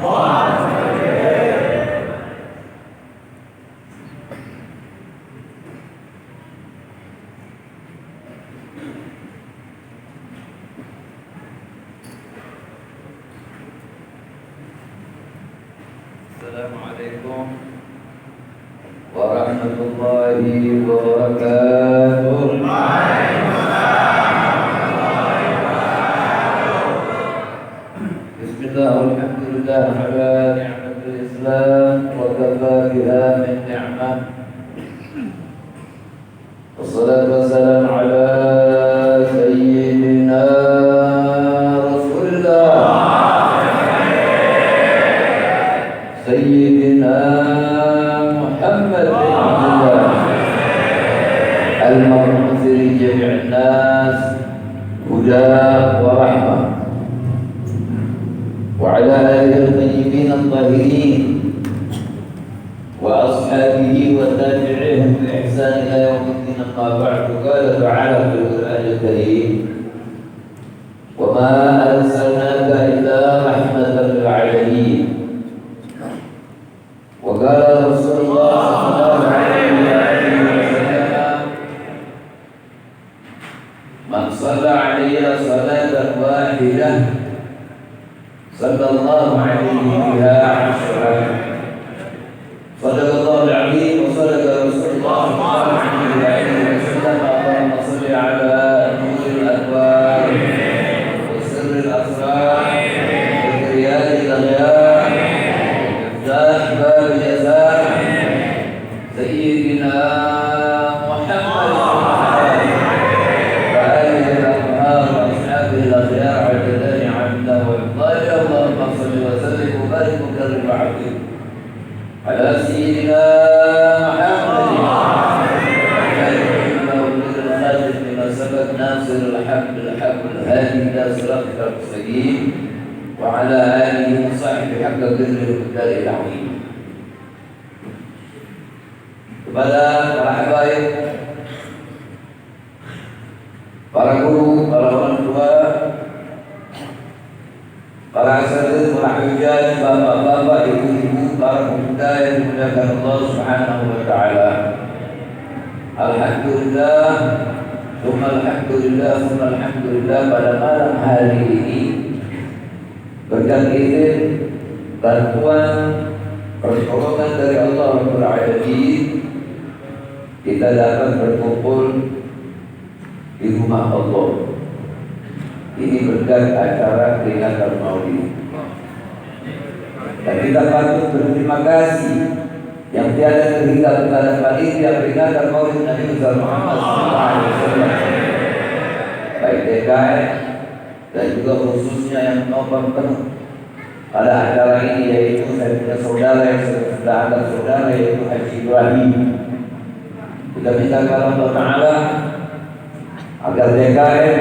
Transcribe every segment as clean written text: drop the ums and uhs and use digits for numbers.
Assalamualaikum warahmatullahi wabarakatuh. Bismillah, alhamdulillah ala ni'matil Islam wa kafa biha min ni'mah. Wassalatu wassalamu ala sayyidina Rasulullah Sayyidina Muhammad bin Abdullah al-mab'uts li jami'in nas huda wa rahmah wa ala alihi al-tayyibin al-tahirin wa ashabihi wa tabi'ihim bi ihsan ila yaumiddin. Amma ba'du, qala ta'ala fil Qur'an al-karim wa ma arsalnaka illa rahmatan lil 'alamin. وقال رسول الله صلى الله عليه وسلم من صلى علي صلاة واحدة صلى الله عليه بها عشرا. صدق الله العظيم وصدق رسول الله صلى الله عليه وسلم. اللهم صل على نور الأنوار وسر الأسرار وكريات الأغيار مفتاح باب الجزاء سيدنا محمد وآله الأطهار وأصحابه الأخيار عددان عبده وإفضاله. اللهم صل وسلم وبارك وكرم وعظم على سيدنا محمد لما سبق ناصر الحق بالحق الهادي إلى صراطك المستقيم وعلى آله وصحبه حق قدره ومقداره العظيم. Kepada para habaib, para guru, para orang tua, para asatidz, para hujjaj, bapak-bapak, ibu-ibu, para pemuda yang dimuliakan Allah Subhanahu wa taala. Alhamdulillah, alhamdulillah pada malam hari ini berkat izin, bantuan, pertolongan dari Allah Rabbul Alamin, kita dapat berkumpul di rumah Allah. Ini berkat acara peringatan Maulid. Dan kita patut berterima kasih yang tiada terhingga kepada panitia peringatan Maulid Nabi Muhammad SAW, baik DKM dan juga khususnya yang menopang penuh pada acara ini, yaitu saya punya saudara yang sudah ada saudara, yaitu Haji Ibrahim. Kita minta kepada Allah Ta'ala agar DKM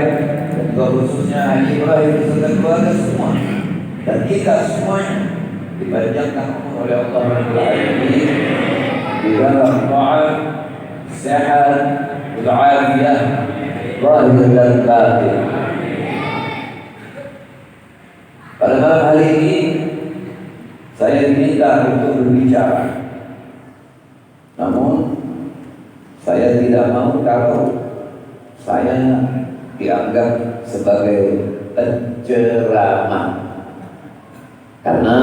dan juga khususnya Haji Ibrahim beserta keluarga semua dan kita semuanya dipanjangkan umur oleh Allah Al-Alamin di dalam ta'at, sehat, wal-afiyah, zahir dan batin. Pada malam hari ini saya diminta untuk berbicara. Namun saya tidak mau kalau saya dianggap sebagai penceramah. Karena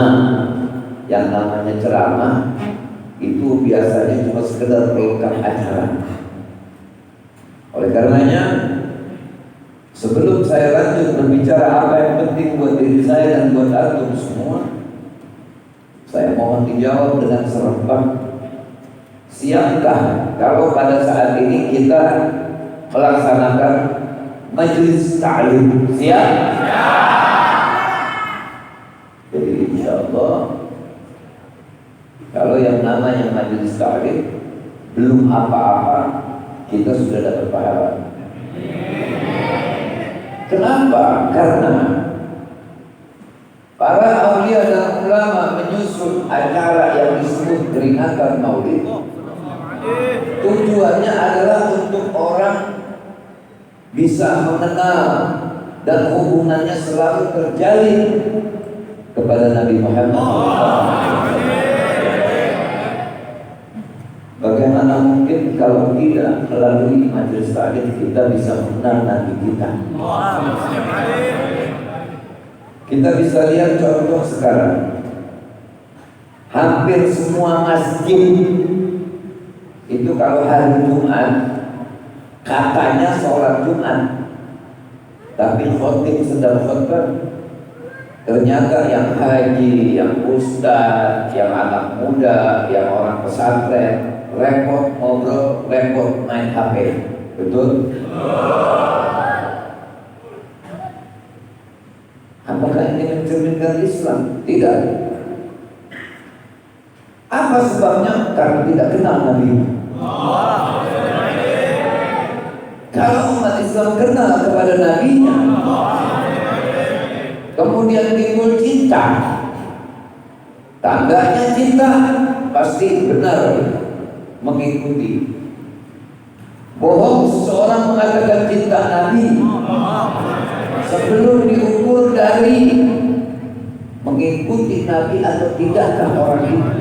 yang namanya ceramah itu biasanya cuma sekedar pelengkap acara. Oleh karenanya, sebelum saya lanjut berbicara apa yang penting buat diri saya dan buat antum semua, saya mohon dijawab dengan serempak. Siapkah kalau pada saat ini kita melaksanakan majelis ta'lim? Siap? Jadi insya Allah, kalau yang namanya majelis ta'lim belum apa-apa, kita sudah dapat pahala. Kenapa? Karena para aulia dan ulama menyusun acara yang disebut peringatan Maulid. Tujuannya adalah untuk orang bisa mengenal dan hubungannya selalu terjalin kepada Nabi Muhammad. Bagaimana mungkin kalau tidak melalui majelis taklim kita bisa mengenal Nabi kita? Kita bisa lihat contoh sekarang. Hampir semua masjid itu kalau hari Jumat katanya sholat Jumat, tapi khotib sedang khutbah. Ternyata yang haji, yang ustaz, yang anak muda, yang orang pesantren repot ngobrol, repot main HP. Betul? Apakah ini mencerminkan Islam? Tidak. Apa sebabnya? Karena tidak kenal Nabi. Kalau umat Islam kenal kepada Nabi-Nya, kemudian timbul cinta, tandanya cinta pasti benar mengikuti. Bohong seseorang mengatakan cinta Nabi sebelum diukur dari mengikuti Nabi atau tidakkah orang itu.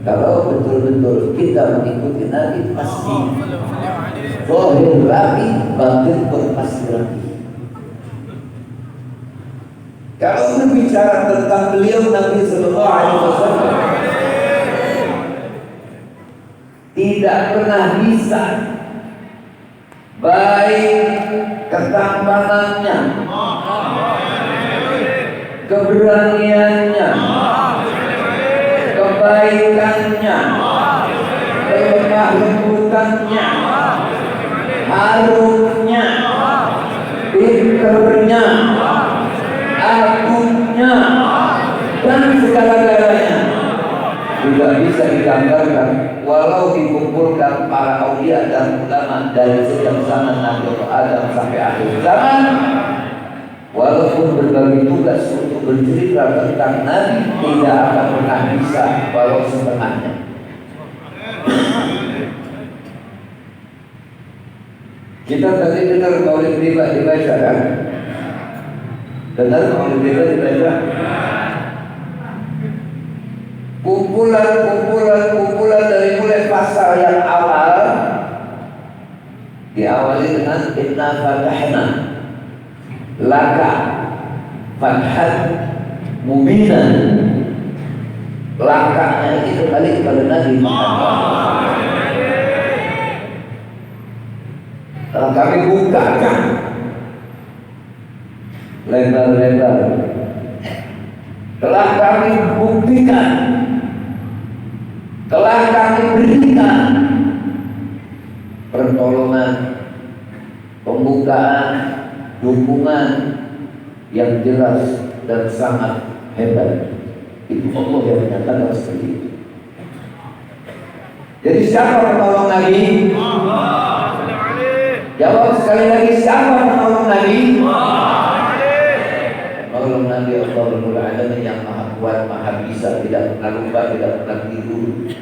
Kalau betul-betul kita mengikuti Nabi pasti zahir rapi, batin pun pasti rapi. Kalau berbicara tentang beliau Nabi Sallallahu Alaihi Wasallam, tidak pernah bisa baik ketampanannya, keberaniannya, kebaikannya, kelemah lembutannya, harumnya, pinternya, agungnya, dan segala-galanya juga bisa digambarkan walau dikumpulkan para aulia dan ulama dari sejak zaman Nabi Adam sampai akhir zaman. Walaupun berbagi tugas untuk bercerita tentang Nabi, tidak akan pernah bisa walau setengahnya. Kita tadi dengar maulid riba dibaca kan? Dengar maulid riba dibaca? Kumpulan dari mulai pasal yang awal diawali dengan inna fatahna laka fathat mubinan. Lakanya itu kembali kepada Nabi Muhammad. Telah kami bukakan lebar-lebar, telah kami buktikan, telah kami berikan pertolongan, pembukaan, dukungan yang jelas dan sangat hebat. Itu Allah yang menyatakan seperti itu. Jadi siapa penolong Nabi? Jawab sekali lagi, siapa penolong Nabi? Penolong Nabi Allah Rabbul Alamin yang maha kuat, maha bisa, tidak pernah lupa, tidak pernah tidur,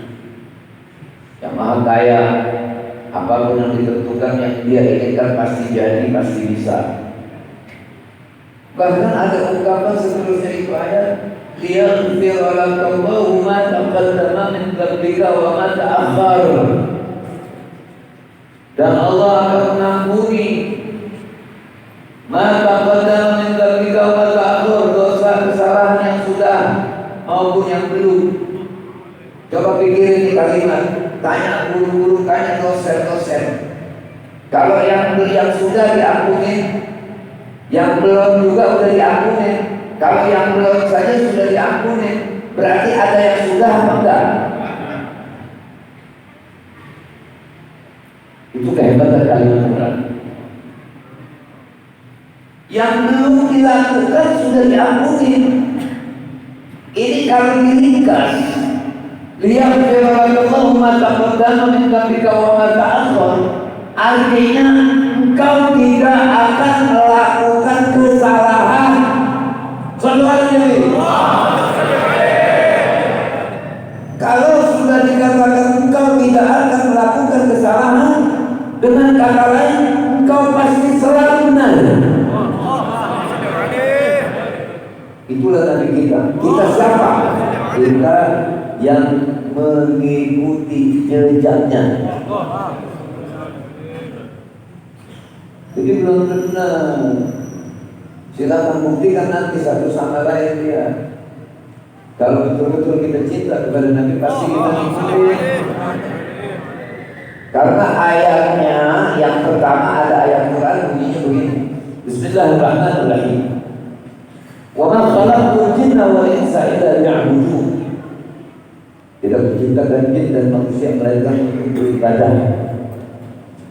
yang maha kaya. Apapun yang ditentukan yang dia inginkan pasti jadi, pasti bisa. Bahkan ada ungkapan seterusnya itu ayat, liyaghfir lakallahu ma taqaddama min dzambika wa ma ta'akhkhar. Dan Allah akan mengampuni ma taqaddama min dzambika wa ma ta'akhkhar, dosa kesalahan yang sudah maupun yang belum. Coba pikirin ini kalimat, tanya guru-guru, tanya dosen-dosen. Kalau yang sudah diampuni, yang belum juga sudah diampuni. Kalau yang belum saja sudah diampuni, berarti ada yang sudah apa enggak? Itu kehebatan kalimat Quran. Yang belum dilakukan sudah diampuni. Ini kalau diringkas, liyaghfir lakallahu ma taqaddama min dzambika wa ma ta'akhkhar, artinya engkau tidak akan melakukan kesalahan. Kalau sudah dikatakan engkau tidak akan melakukan kesalahan, dengan kata lain engkau pasti selalu benar. Itulah Nabi kita. Kita siapa? Kita yang mengikuti jejaknya. Jadi belum benar. Silakan buktikan nanti satu sama lain dia. Kalau betul-betul kita cinta kepada Nabi, pasti kita ikuti. Karena ayatnya yang pertama ada ayat Quran bunyinya begini. Bismillahirrahmanirrahim. Wa ma khalaqtul jinna wal insa illa liya'budun. Tidak menciptakan jin dan manusia melainkan untuk beribadah,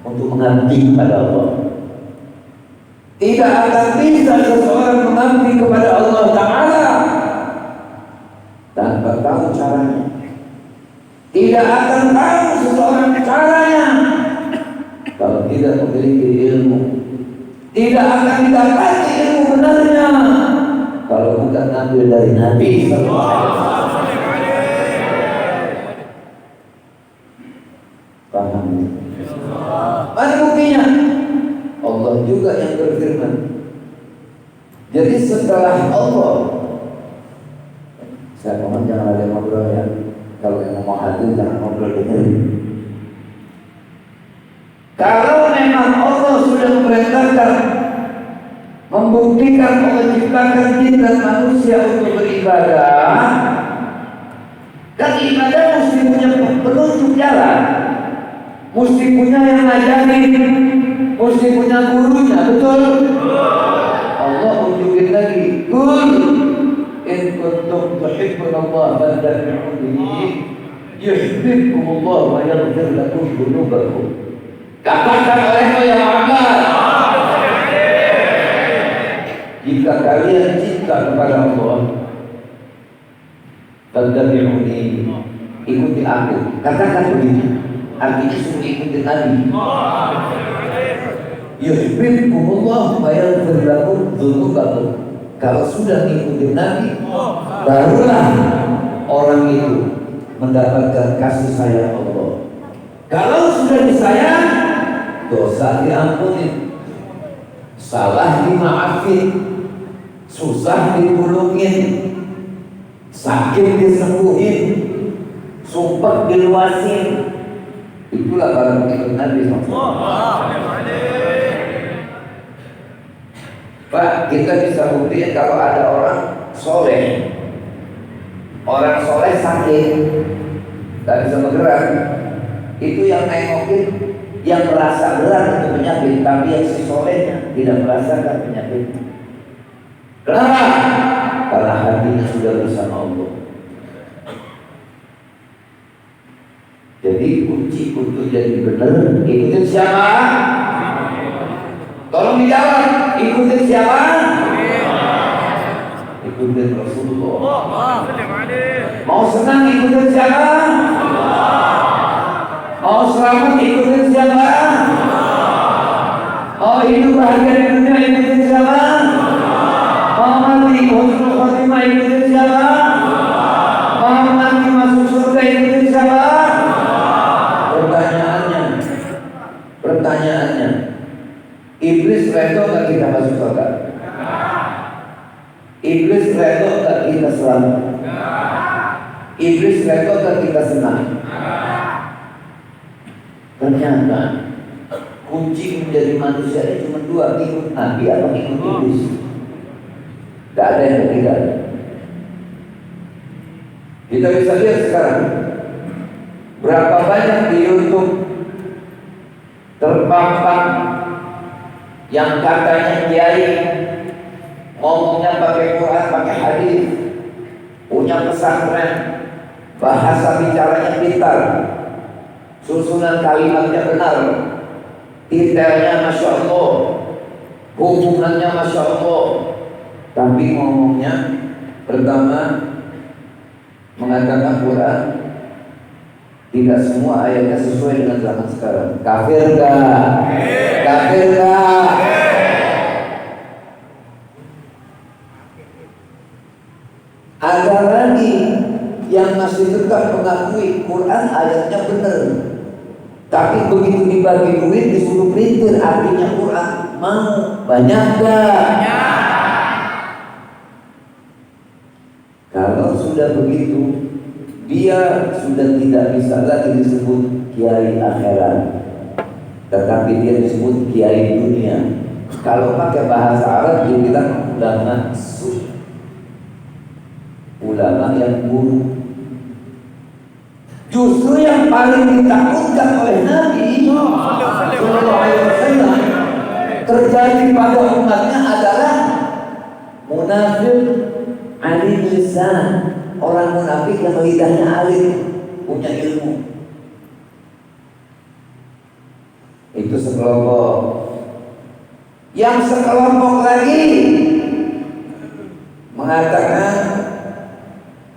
untuk mengabdi kepada Allah. Tidak akan bisa seseorang mengabdi kepada Allah Ta'ala tanpa tahu caranya. Tidak akan tahu seseorang caranya kalau tidak memiliki ilmu. Tidak akan didapati ilmu benarnya kalau bukan ambil dari Nabi sallallahu alaihi wasallam. Paham? Mana buktinya? Allah juga yang berfirman. Jadi setelah Allah, saya mohon jangan ada yang ngobrol ya. Kalau yang ngomong hadis jangan ngobrol dengerin. Kalau memang Allah sudah memerintahkan, membuktikan Allah ciptakan jin dan manusia untuk beribadah, dan ibadah mesti punya penunjuk jalan, mesti punya yang ngajarin, mesti punya gurunya, betul? Allah unjukin lagi, Qul in kuntum tuhibbunallah fattabi'uni yuhibbukumullah wa yaghfir lakum dzunubakum. Katakan olehmu ya Muhammad, jika kalian cinta kepada Allah, fattabi'uni, ikuti aku. Katakan begitu. Artinya suruh ikuti Nabi. Yuhibbukumullah wa yaghfir lakum dzunubakum. Kalau sudah mengikuti Nabi, barulah orang itu mendapatkan kasih sayang Allah. Kalau sudah disayang, dosa diampuni, salah dimaafin, susah ditulungin, sakit disembuhin, sumpah diluasin. Itulah barang ikut Nabi SAW. Pak, kita bisa buktikan kalau ada orang soleh, orang soleh sakit, tak bisa bergerak, itu yang nengokin, yang merasa berat untuk penyakit, tapi yang si solehnya tidak merasakan penyakit. Kenapa? Karena hatinya sudah bersama Allah. Jadi kunci untuk jadi benar, ikutin siapa? Tolong dijawab, ikutin siapa? Ikutin Rasulullah. Mau senang ikutin siapa? Mau selamat ikutin siapa? Mau hidup bahagia di dunia ikutin siapa? Mau mati husnul khotimah ikutin siapa? Mau mati masuk surga ikutin siapa? Pertanyaannya, Iblis redo gak kita masuk surga? Iblis redo gak kita selamat? Iblis redo gak kita senang? Ternyata kunci menjadi manusia ini cuma dua, ikut Nabi atau ikut Iblis. Gak ada yang ketiga. Kita bisa lihat sekarang berapa banyak di YouTube terpampang yang katanya kiai ngomongnya pakai Quran, pakai hadis, punya pesantren, bahasa bicaranya pintar, susunan kalimatnya benar, detailnya Masya Allah, hubungannya Masya Allah, tapi ngomongnya pertama mengatakan Quran tidak semua ayatnya sesuai dengan zaman sekarang. Kafir gak? Kafir gak? Ada lagi yang masih tetap mengakui Quran ayatnya benar, tapi begitu dibagi duit disuruh printer artinya Quran. Mau banyak gak? Kalau sudah begitu, dia sudah tidak bisa lagi disebut kiai akhirat, tetapi dia disebut kiai dunia. Kalau pakai bahasa Arab dia bilang ulama su, ulama yang buruk. Justru yang paling ditakutkan oleh Nabi Sallallahu Alaihi Wasallam terjadi pada umatnya adalah munafik alim lisan, orang munafik yang lidahnya alim, punya ilmu. Itu sekelompok. Yang sekelompok lagi mengatakan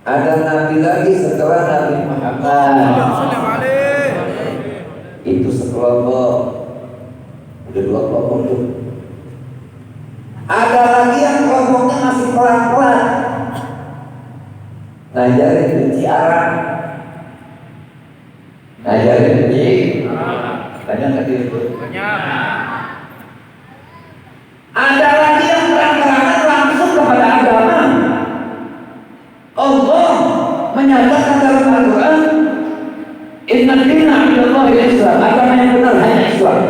ada nabi lagi setelah Nabi Muhammad. Itu sekelompok. Udah 2 kelompok tuh. Ada lagi yang kelompoknya masih pelan-pelan, ngajarin benci Arab, ngajarin benci banyak nggak itu? Ada lagi yang terang-terangan langsung kepada agama. Allah menyatakan dalam Al-Quran, Inna dina 'indallahi al-Islam, agama yang benar hanya Islam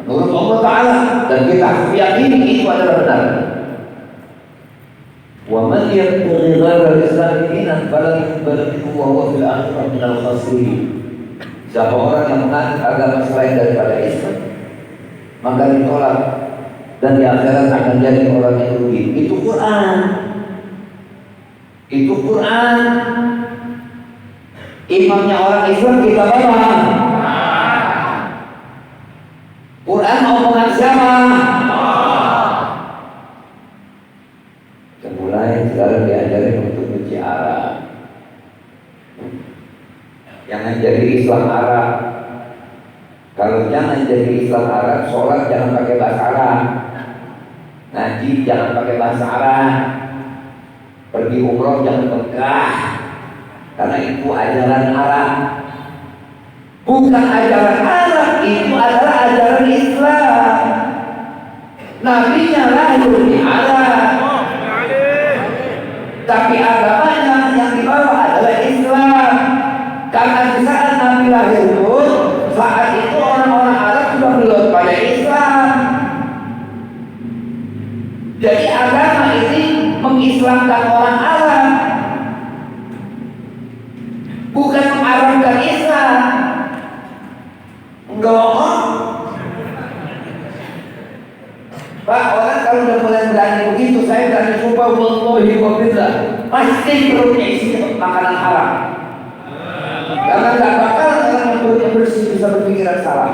menurut Allah Ta'ala, dan kita yakini itu adalah benar. Wa man yabtaghi ghayra al-Islam dinan falan yuqbal minhu wa huwa fil akhirati minal khasirin. Siapa orang yang menganut agama selain daripada Islam, maka ditolak dan di akhirat akan jadi orang yang rugi. Itu Quran. Itu Quran. Imamnya orang Islam kita bawa. Quran omongan siapa? Mulai sekarang diajarin untuk benci Arab. Jangan jadi Islam Arab. Kalau jangan jadi Islam Arab, sholat jangan pakai bahasa Arab, ngaji jangan pakai bahasa Arab, pergi umroh jangan Mekah, karena itu ajaran Arab. Bukan ajaran Arab, itu adalah ajaran Islam. Nabinya lahir di Arab, tapi agamanya yang dibawa adalah Islam. Karena di saat Nabi lahir pun, saat itu orang-orang Arab sudah belum pada Islam. Jadi agama ini mengislamkan orang Arab, bukan mengarabkan Islam. Enggak bohong. Pak, orang kalau udah mulai berani begitu, saya berani sumpah wallahi wa billah, pasti perutnya isi makanan haram. Karena gak bakal orang yang perutnya bersih bisa berpikiran salah.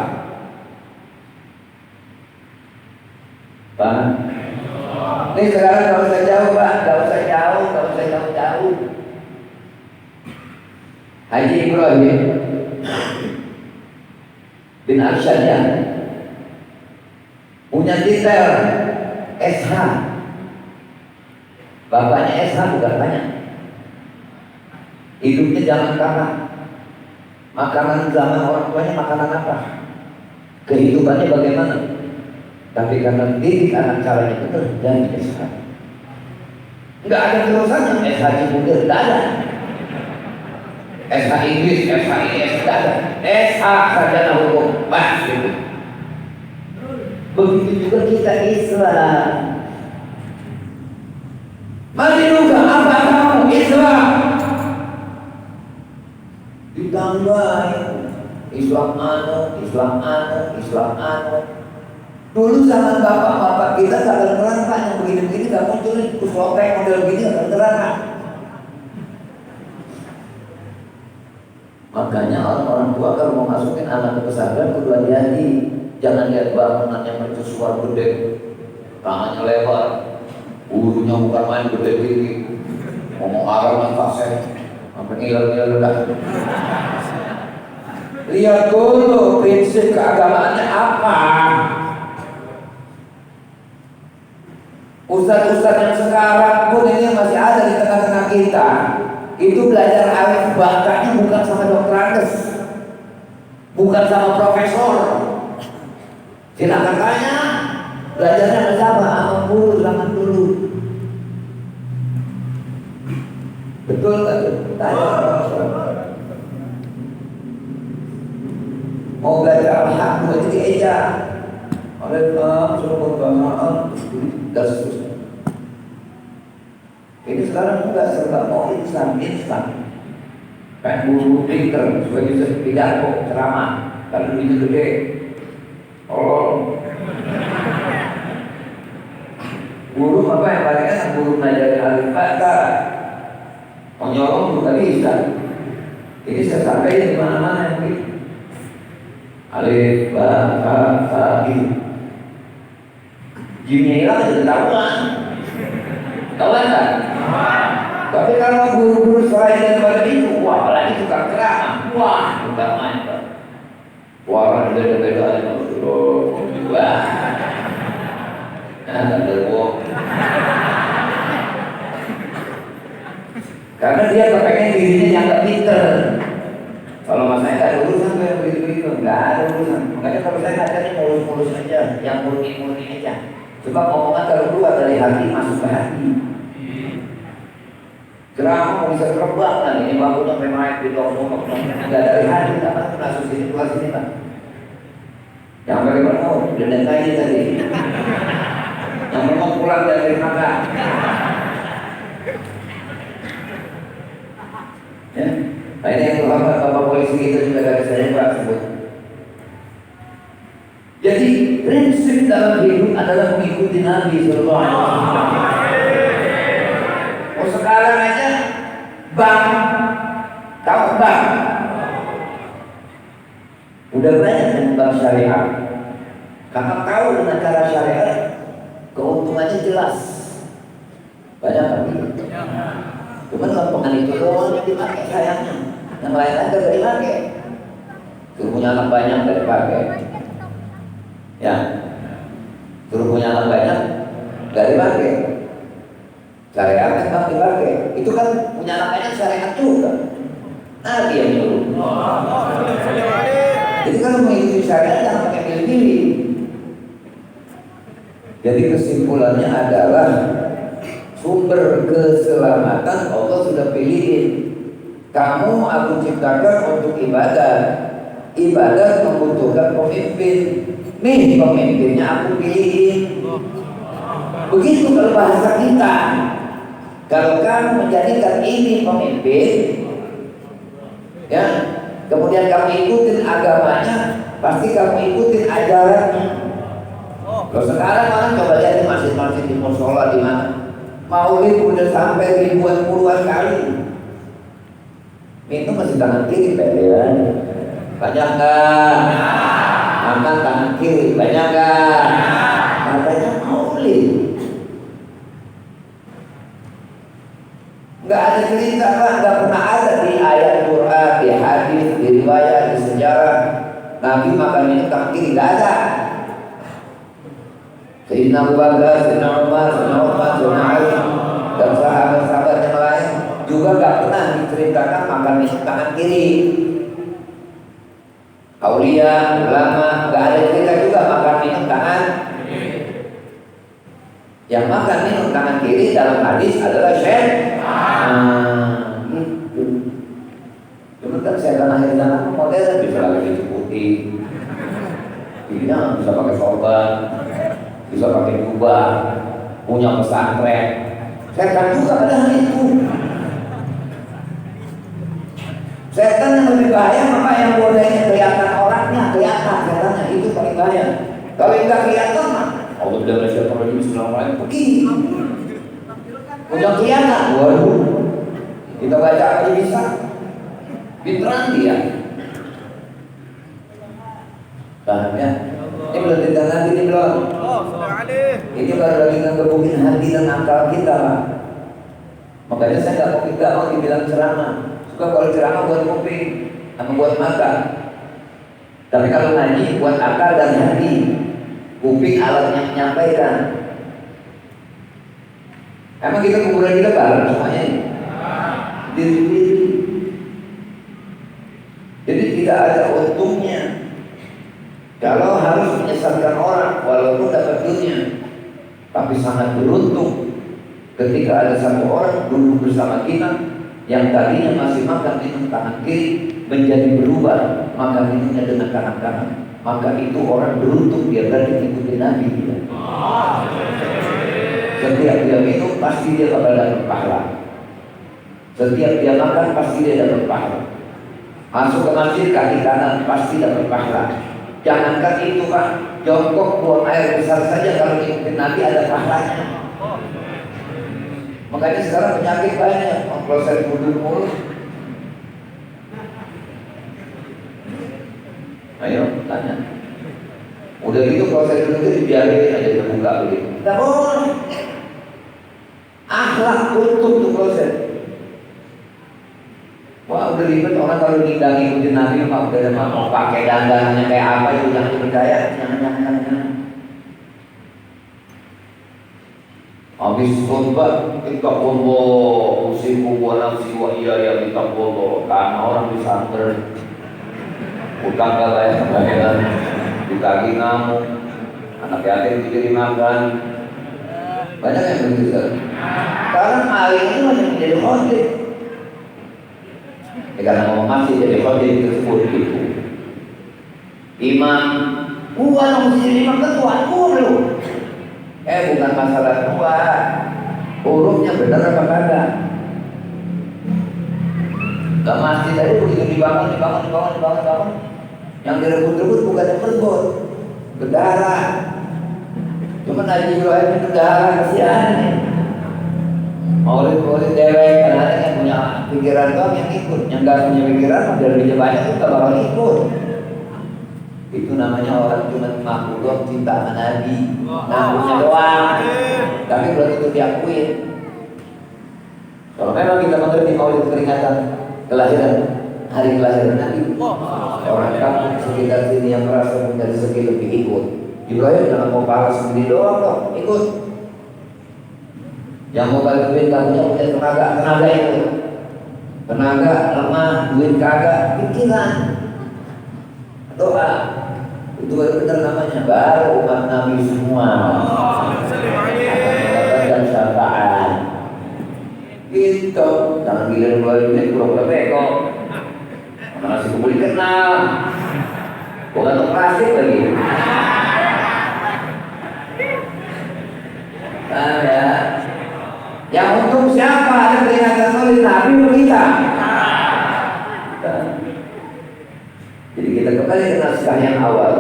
Pak, ini sekarang gak usah jauh Pak, gak usah jauh. Haji Ibrahim bin Arsyadiyah punya titel SH. Bapaknya SH bukan banyak. Hidupnya zaman kanak. Makanan zaman orang tuanya makanan apa? Kehidupannya bagaimana? Tapi karena didik anak caranya benar, jadi SH. Enggak ada terusannya SH Cibulir, enggak ada. SH Inggris, SH ini, SH ada. SH sarjana hukum, bah gitu. Begitu juga kita Islam. Mari juga apa kamu Islam? Ditambahin Islam anu. Dulu zaman bapak-bapak kita gak kedengeran Pak, yang begini-begini gak muncul, terus lopek model begini gak kedengeran Pak. Makanya orang-orang tua kalau mau masukin anak ke pesantren kudu hati-hati. Jangan lihat bangunan yang mercusuar gede, tangannya lebar, gurunya bukan main gede tinggi, ngomong Arab dan fasih, sampai ngiler-ngiler dah. Lihat dulu prinsip keagamaannya apa. Ustadz-ustadz yang sekarang pun ini masih ada di tengah-tengah kita, itu belajar alif bakanya bukan sama dokter Andes, bukan sama profesor. Silakan tanya, belajarnya sama guru zaman dulu. Betul nggak tuh? Tanya orang tua. Mau belajar al-haq, mau jadi eja. Oleh suruh berdoa, dan seterusnya. Ini sekarang juga serba mau instan. Kayak guru pinter, supaya bisa pidato, ceramah, kalau duitnya gede. Oh, guru apa yang paling enak? Guru ngajarin alif kata, menyolong juga bisa. Ini saya sampaikan di mana-mana yang gitu. Alif, ba, ta, gitu. Jinnya hilang sudah tahuan. Tahuan kan? Tapi kalau guru-guru selain daripada itu, wah apalagi tukang ceramah, wah udah mantap. Wah beda-beda wah, ada bohong. Karena dia kepengen dirinya yang gak pinter. Kalau mas saya nggak ada urusan tuh yang begitu-begitu, nggak ada urusan. Makanya kalau saya ngajarnya mulus-mulus aja, yang murni-murni aja. Coba ngomongan kalau keluar dari hati masuk ke hati. Ceramah bisa terbang kan, ini bangunnya memang di ngomong nggak dari hati, apa masuk sini keluar sini kan. Yang bagaimana mau dan tadi yang memang pulang dari mana? Ya, nah ini yang terlambat bapak polisi itu juga dari saya Pak sebut. Jadi prinsip dalam hidup adalah mengikuti Nabi Sallallahu Alaihi Wasallam. Oh sekarang aja bank, tahu bank? Udah banyak yang bank syariah. Karena tahu dengan cara syariah, keuntungannya jelas. Banyak kan? Cuman lempengan itu doang yang dipakai sayangnya, yang lain-lain gak dipakai. Suruh punya anak banyak gak dipakai. Ya, suruh punya anak banyak gak dipakai. Syariat kan gak dipakai. Itu kan punya anak banyak syariat juga. Nabi yang nyuruh. Jadi kalau mengikuti syariat jangan pakai pilih-pilih. Jadi kesimpulannya adalah sumber keselamatan Allah sudah pilihin. Kamu aku ciptakan untuk ibadah. Ibadah membutuhkan pemimpin. Nih pemimpinnya aku pilihin. Begitu kalau bahasa kita. Kalau kamu menjadikan ini pemimpin, ya, kemudian kamu ikutin agamanya, pasti kamu ikutin ajarannya. Kalau sekarang orang coba lihat di masjid-masjid di musola di mana? Maulid udah sampai ribuan puluhan kali. Minum masih tangan kiri, ya. Banyak nggak? Makan tangan kiri, banyak nggak? Katanya maulid. Nggak ada cerita kan? Nggak pernah ada di ayat Quran, di hadis, di riwayat, di sejarah Nabi makan minum tangan kiri, nggak ada. Sayyidina Abu Bakar, Sayyidina Umar, Sayyidina Ali, dan sahabat-sahabat yang lain juga gak pernah diceritakan makan minum tangan kiri. Aulia, ulama, gak ada cerita juga makan minum tangan kiri. Yang makan minum tangan kiri dalam hadis adalah syaitan. Cuma kan syaitan akhirnya modern bisa lagi dicukuti, bisa pakai sorban, bisa pakai jubah, punya pesantren. Setan juga ada hal itu. Setan yang lebih bahaya maka yang bodainya kelihatan orangnya, kelihatan setannya itu paling bahaya. Kalau yang nggak kelihatan mah, Allah bilang syaitan rajim Bismillahirrahmanirrahim pergi. Udah kelihatan, waduh. Kita baca aja bisa. Pinteran dia. Paham ya? Ini belum ditangani ini belum. Ini baru lagi ngegebukin hati dan akal kita lah. Makanya saya nggak mau dibilang ceramah. Suka kalau ceramah buat kuping, sama buat mata. Tapi kalau ngaji buat akal dan hati. Kuping alatnya menyampaikan. Emang kita kuburan kita bareng semuanya ini. Diri-diri. Jadi tidak ada untungnya kalau harus menyesatkan orang walaupun dapat dunia, tapi sangat beruntung ketika ada satu orang duduk bersama kita Yang tadinya masih makan minum tangan kiri menjadi berubah makan minumnya dengan tangan kanan. Maka itu orang beruntung, dia berarti ikuti Nabi dia. Setiap dia minum pasti dia bakal dapat pahala. Setiap dia makan pasti dia dapat pahala. Masuk ke masjid kaki kanan pasti dapat pahala. Jangankan itu Pak, jongkok buang air besar saja kalau ikutin Nabi ada pahalanya. Makanya sekarang penyakit banyak, proses budur mulut. Ayo tanya. Udah gitu proses budur dibiarin aja terbuka begitu. Tidak boleh. Akhlak untuk tuh proses. Wah udah ribet orang kalau ngindang ikutin Nabi mah udah mau pakai dandanannya kayak apa itu jangan percaya, jangan. Habis khutbah kita bobo, usiku wa nafsi wa iya kita bobo karena orang disangker utang kelayakan di kaki ngamuk, anak yatim diberi makan, banyak yang begitu sekarang alim itu masih menjadi khotib. Karena mau masih jadi khotib tersebut itu imam, gua mesti jadi imam ketua lu. Bukan masalah tua, hurufnya benar apa kagak? Gak masjid tadi begitu dibangun. Yang direbut-rebut bukan yang berbut, bendara. Cuma Haji Ibrahim itu bendara kasihan nih. Maulid dewek, kadang-kadang yang punya pikiran doang yang ikut, yang gak punya pikiran udah lebih banyak itu gak bakal ikut. Itu namanya orang cuma makhluk cinta sama Nabi, ngakunya doang, tapi belum tentu diakuin. Kalau memang kita mengerti maulid peringatan kelahiran, hari kelahiran Nabi, orang kampung sekitar sini yang merasa punya rezeki lebih ikut. Ibrahim jangan mau pahala sendiri doang dong, ikut. Yang mau bantuin kamunya punya tenaga itu, tenaga lemah, duit kagak, pikiran, doa, itu benar namanya baru umat Nabi semua mendapatkan syafaat. Gitu, jangan gila duit pura-pura beko, mana nasi kebuli kenal, bukan untuk plastik lagi. Nah ya. Yang untung siapa? Ada peringatan maulid Nabi atau kita? Jadi kita kembali ke naskah yang awal.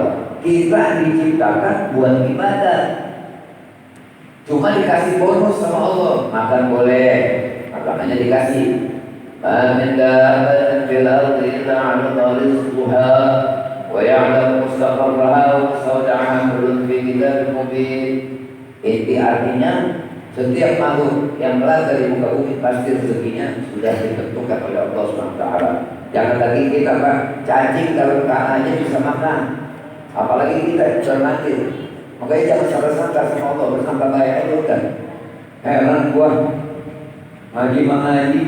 Kita diciptakan buat ibadah. Cuma dikasih bonus sama Allah. Makan boleh, makanannya dikasih. Amin dabbatin fil ardi illa 'ala Allahi rizquha wa ya'lamu mustaqarraha wa mustawda'aha kullun fi kitabin mubin. Itu artinya setiap makhluk yang melanggar di muka bumi pasti rezekinya sudah ditentukan oleh Allah SWT. Jangan lagi kita Pak, cacing kalau tanahnya bisa makan, apalagi kita cermatin. Makanya jangan salah sangka sama Allah, bersangka baik aja udah. Heran gua, ngaji mengaji,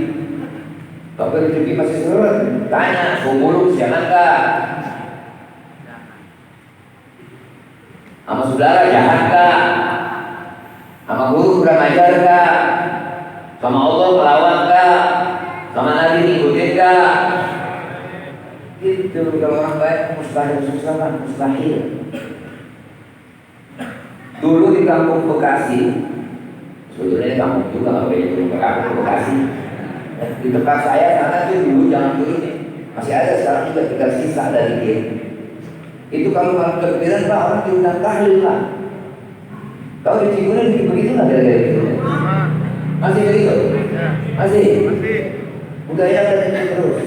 tapi rezeki masih surut. Tanya, bumbu siapa enggak? Sama saudara jahat enggak? Sama guru kurang ajar gak? Sama Allah melawan gak? Sama Nabi ngikutin gak? Gitu, kalau orang baik mustahil susah kan? Mustahil. Dulu di kampung Bekasi, sebetulnya kampung juga gak boleh turun ke kampung Bekasi. Di tempat saya sana tuh dulu jangan dulu nih, masih ada sekarang juga tinggal sisa dari dia. Itu kalau malam takbiran Pak, orang diundang tahlil Pak. Kau di Ciguren begitu nggak kira-kira gitu? Masih begitu? Masih. Budaya ada terus.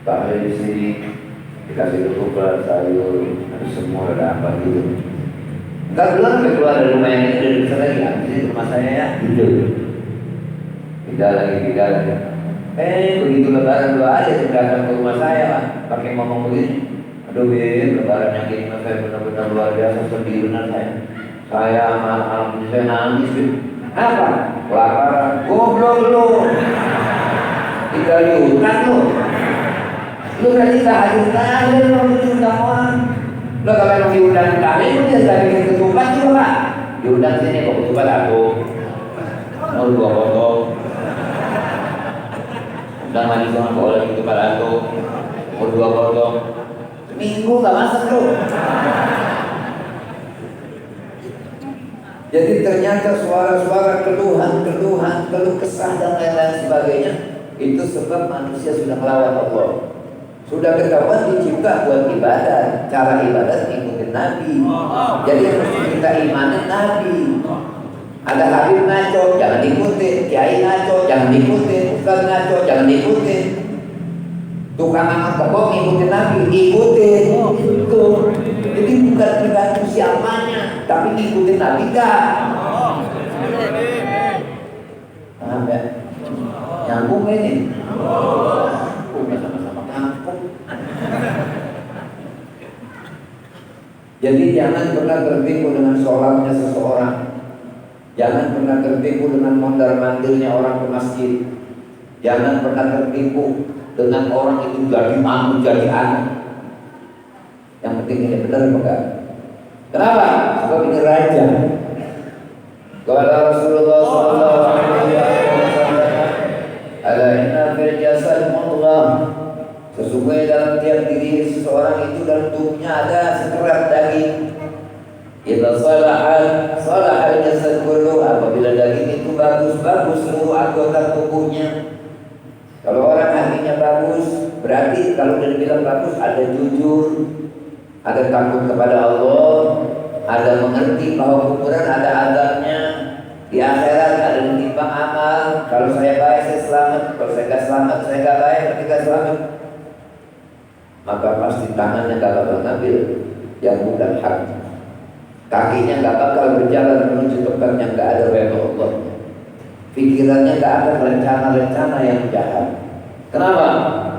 Pak di sini dikasih ketupat, sayur, ada semua ada apa gitu. Enggak belum sampai keluar dari rumah yang ini dari besar lagi. Di rumah saya ya gitu. Tidak lagi. Begitu lebaran 2 hari datang ke rumah saya Pak, pakai ngomong begini. Aduh lebaran yang ini saya benar-benar luar biasa, sedih benar saya. Saya malam saya nangis. Apa? Kelaparan. Goblok lu. Tinggal di hutan lu. Lu tadi tak hadir tahil lu diundang orang. Lu kalau diundang tahil lu dia lagi ketupat juga Pak. Diundang sini kok ketupat aku. Mau 2 potong. Udah mandi sama boleh gitu pada tuh umur 2 potong minggu nggak masak tuh. Jadi ternyata suara-suara keluhan, keluh kesah dan lain-lain sebagainya itu sebab manusia sudah melawan Allah. Sudah ketahuan dicipta buat ibadah, cara ibadah ngikutin Nabi. Jadi yang mesti kita imanin Nabi. Ada Habib ngaco, jangan ikutin. Kiai ngaco, jangan ikutin. Ustaz ngaco, jangan ikutin. Tukang angkat kebok ngikutin Nabi, ikutin. Itu. Jadi bukan tergantung siapanya, tapi ngikutin Nabi gak? Paham ya? Nyambung ini? Bukan sama-sama kampung. Jadi jangan pernah tertipu dengan sholatnya seseorang. Jangan pernah tertipu dengan mondar-mandirnya orang ke masjid. Jangan pernah tertipu dengan orang itu jadi mantu, jadi anak. Yang penting ini benar apa enggak? Kenapa? Sebab ini raja. Qala Rasulullah sallallahu alaihi wasallam, "Ala inna fil jasad mudghah." Sesungguhnya dalam tiap diri seseorang itu dalam tubuhnya ada sekerat daging. Idza salahal jasad kullu, apabila daging itu bagus seluruh anggota tubuhnya. Kalau orang hatinya bagus, berarti kalau dia bilang bagus ada jujur, ada takut kepada Allah, ada mengerti bahwa kuburan ada azabnya, di akhirat ada menimbang amal. Kalau saya baik saya selamat, kalau saya gak selamat saya gak baik, berarti gak selamat. Maka pasti tangannya gak bakal ngambil yang bukan hak, kakinya gak bakal berjalan menuju tempat yang gak ada redha Allah, pikirannya gak ada rencana-rencana yang jahat. Kenapa?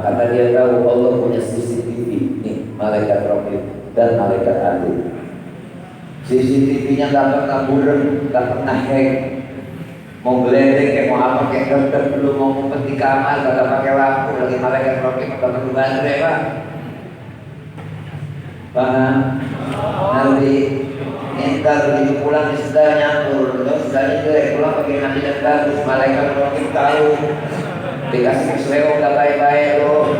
Karena dia tahu Allah punya CCTV nih, malaikat Raqib dan malaikat Atid. CCTV-nya gak pernah buram, gak pernah hack. Mau geledek kayak mau apa kayak dokter dulu mau ngumpet di kamar gak pakai lampu, lagi malaikat Raqib gak perlu baterai Pak. Paham? Nanti ntar begitu pulang di sedar nyampur, terus sedarnya jelek, pulang pakai mandi dan bagus, malaikat Raqib tahu, dikasih keseleo gak baik-baik lo.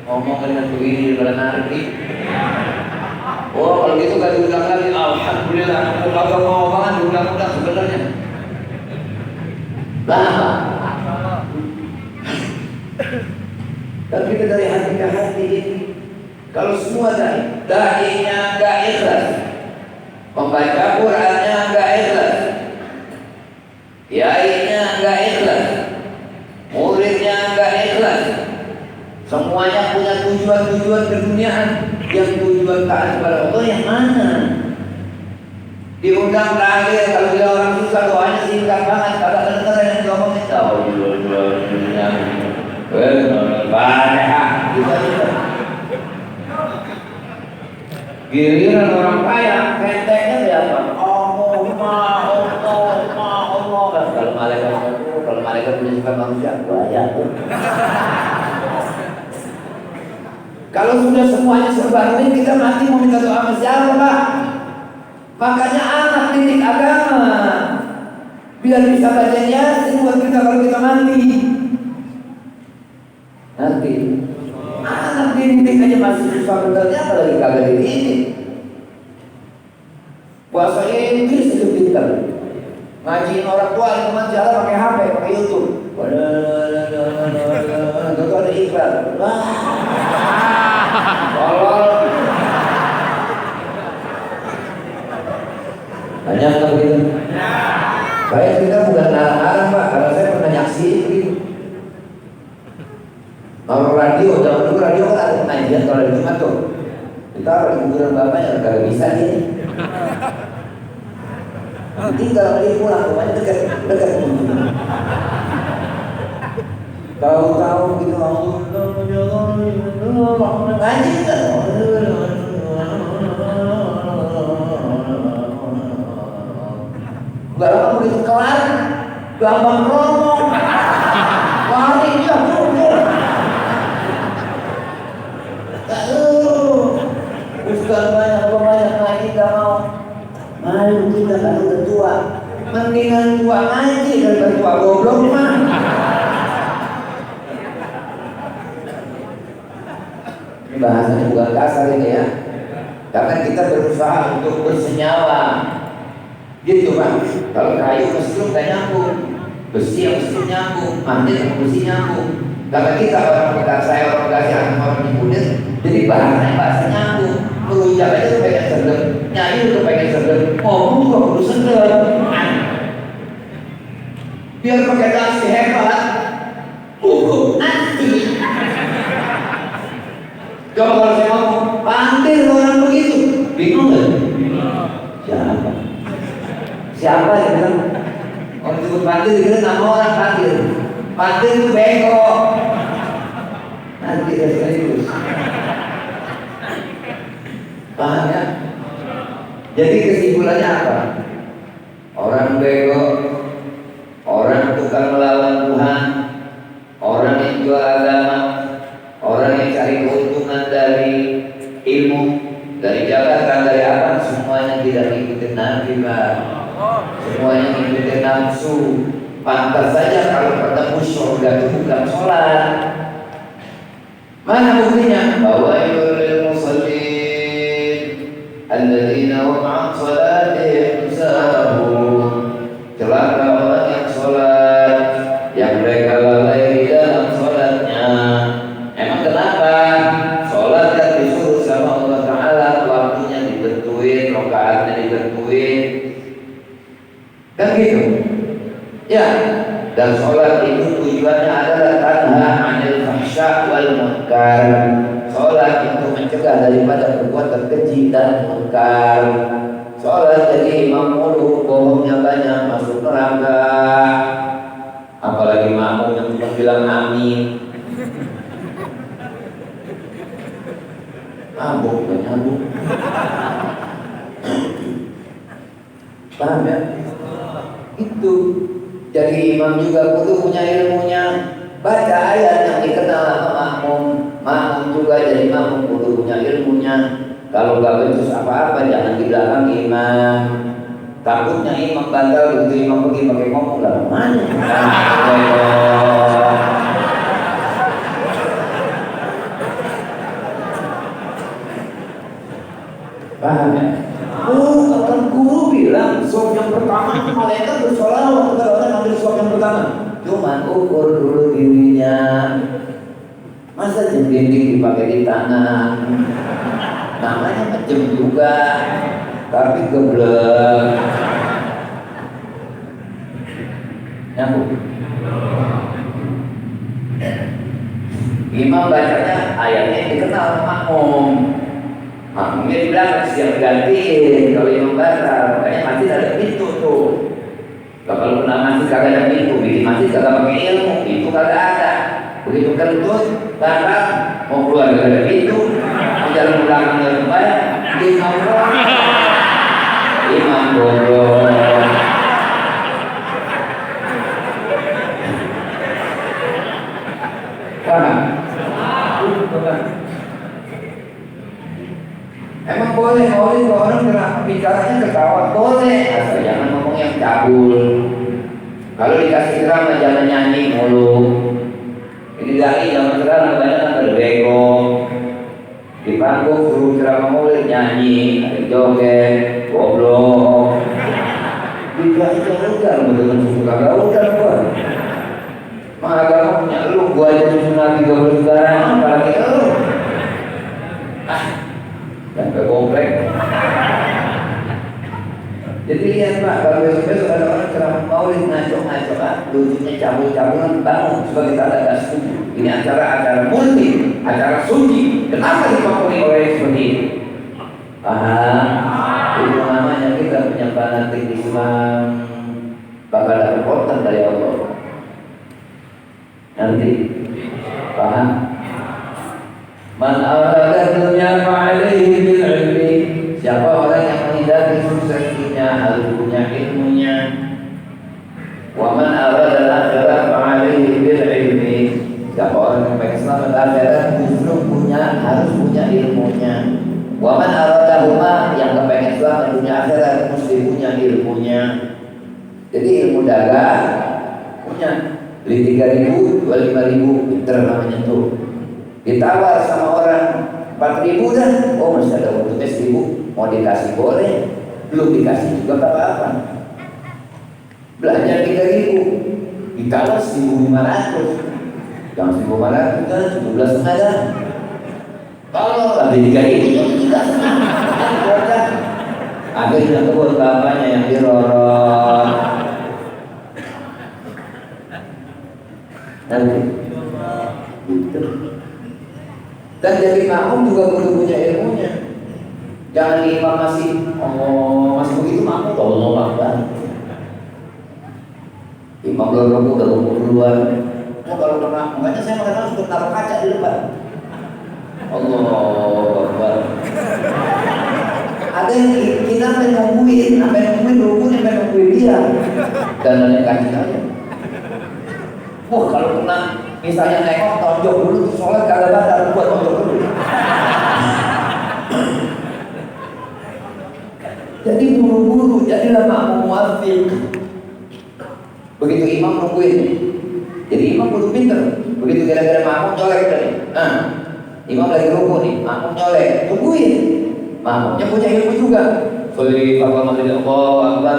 Ngomong dengan begini pada nanti. Oh kalau gitu gak diulang lagi. Alhamdulillah, aku kagak mau banget diulang-ulang sebenarnya. Lama. Tapi kita dari hati ke hati ini. Kalau semua dahinya gak ikhlas, membaca Qurannya gak ikhlas, kiainya gak ikhlas, muridnya gak ikhlas, semuanya punya tujuan-tujuan keduniaan, yang tujuan taat kepada Allah yang mana? Diundang terakhir kalau dia orang susah doanya singkat banget, kagak dengar yang diomongin. Fatihah. Giliran orang kaya, kenteknya siapa? Allah. Kalau malaikat punya sifat manusia, banyak. Kalau sudah semuanya serba ini, kita mati mau minta doa sama siapa, Pak? Makanya anak didik agama biar bisa baca Yasin buat kita kalau kita mati. Nanti anak didik aja masih susah benernya, apalagi kagak dididik. Puasa Inggris itu pintar, ngajiin orang tua lingkungan jalan pakai HP, pakai YouTube. Itu ada iklan. Tolong. Banyak kan begitu? Saya kita bukan larang Pak, karena saya pernah nyaksiin begitu. Kalau radio, zaman dulu radio kan ada pengajian kalau ada Jumat tuh. Kita di kuburan bapaknya nggak bisa ini. Tinggal balik pulang, rumahnya dekat. Tahu-tahu gitu ngaji kan. Gak lama begitu kelar, gampang ngomong, lari dia mundur. Ustaz banyak ngaji gak mau. Malu kita kalau udah tua, mendingan tua ngaji daripada Pak goblok mah. Ini bahasanya bukan kasar ini ya. Karena kita berusaha untuk bersenyawa. Gitu Pak. Kalau kayu mesti nggak nyambung, besi yang mesti nyambung, mantin yang mesti nyambung. Karena kita orang Bekasi, saya orang Bekasi, orang Cipulir, jadi bahasanya bahasa nyambung. Melunjak aja tuh pengen sedep, nyanyi tuh pengen sedep, ngomong juga perlu sedep. Biar pakai nasi hebat, hukum nanti. Coba kalau saya ngomong, pantir orang begitu, bingung nggak? Siapa? Siapa yang bilang? Orang disebut pantir, dikira nama orang pantir. Pantir itu bengkok. Nanti dia serius. Paham ya? Jadi kesimpulannya apa? Orang bego, orang tukang melawan Tuhan, orang yang jual agama, orang yang cari keuntungan dari ilmu, dari jabatan, dari apa, semuanya tidak ngikutin Nabi, Pak. Semuanya ngikutin nafsu. Pantas saja kalau ketemu surga itu bukan sholat. Mana buktinya? Bawailul lil musallin alladzina hum an salatihim sahun. Celaka orang yang sholat, yang mereka lalai di dalam sholatnya. Emang kenapa? Sholat kan disuruh sama Allah Ta'ala, waktunya ditentuin, rakaatnya ditentuin, kan gitu ya. Dan sholat itu tujuannya adalah tanha 'anil fahsya wal munkar. Sholat itu mencegah daripada perbuatan keji dan munkar. Sholat jadi imam mulu, bohongnya banyak, masuk neraka. Apalagi makmum yang cuma bilang amin. Mabuk, gak nyambung. Paham ya? Itu. Jadi imam juga kudu punya ilmunya. Baca ayat yang dikenal sama makmum. Makmum juga jadi makmum kudu punya ilmunya. Kalau gak becus apa-apa jangan di belakang imam. Takutnya imam batal, begitu imam pergi pakai ngomong lah mana? Paham ya? Oh, kan guru bilang suap yang pertama malaikat bersolawat kepada orang yang ambil suap yang pertama. Cuman ukur dulu dirinya. Masa jam dinding dipakai di tangan? Namanya macam juga, tapi geblek. Nyambung. Imam bacanya ayatnya dikenal makmum. Makmumnya di belakang siap gantiin kalau imam batal, makanya masjid ada pintu tuh. Kalau kena masjid kagak ada pintu, bikin masjid kagak pakai ilmu, itu kagak ada. Begitu kentut, batal, mau keluar kagak ada pintu, mau jalan belakang dari kembali, imam doang. Imam bodoh. Paham? Emang boleh kalau orang bicaranya ketawa boleh, asal jangan ngomong yang cabul. Kalau dikasih ceramah jangan nyanyi mulu. Ini dari zaman sekarang banyak kan berbego. Di panggung suruh ceramah mulu nyanyi, ada joget, goblok. Dijaga-jaga betul-betul suka gak gua. Mah agama punya lu, gua aja susun lagi gak boleh sekarang, apalagi lu. Sampai komplek. Jadi lihat Pak, kalau besok-besok ada orang ceramah maulid ngaco-ngaco Pak, lucunya cabul-cabulan bangun sebagai tanda gak setuju. Ini acara multi, acara suci. Kenapa dipakoni oleh seperti ini? Paham? Itu namanya kita punya fanatik Islam bakal dapat korban dari Allah. Nanti paham? Man arada dunya fa'alaihi bil ilmi. Siapa orang yang menghendaki sukses dunia harus punya ilmunya. Wa man arada al-akhirah fa'alaihi bil ilmi. Siapa orang yang pengen selamat akhirat justru harus punya ilmunya. Wa man arada huma, yang kepengen selamat dunia akhirat mesti punya ilmunya. Jadi ilmu dagang punya, beli 3.000, jual 5.000, pinter namanya tuh. Ditawar sama orang 4.000 dah, oh masih ada untungnya 1.000, mau dikasih boleh, belum dikasih juga tak apa-apa. Belanja 3.000, ditawar 1.500, yang 1.500 kan 17 ada. Kalau lebih 3.000 juga senang, akhirnya kebun bapaknya yang dirorong. Nanti gitu. Dan jadi makmum juga perlu punya ilmunya. Jangan imam masih begitu makmum Allah Akbar. Imam belum udah duluan. Oh kalau kena, makanya saya kadang suka taruh kaca di depan. Allah Akbar. Ada yang kita nungguin dia dan nanya kasih saya. Wah kalau kena misalnya nengok tonjok dulu sholat kagak batal buat tonjok dulu. Jadi buru-buru jadilah makmum muafiq. Begitu imam nungguin. Jadi imam kudu pinter. Begitu gara-gara makmum colek tadi. Imam lagi rukuk nih, makmum colek, tungguin. Makmumnya punya ilmu juga. Sorry, Bapak Menteri Allah Akbar.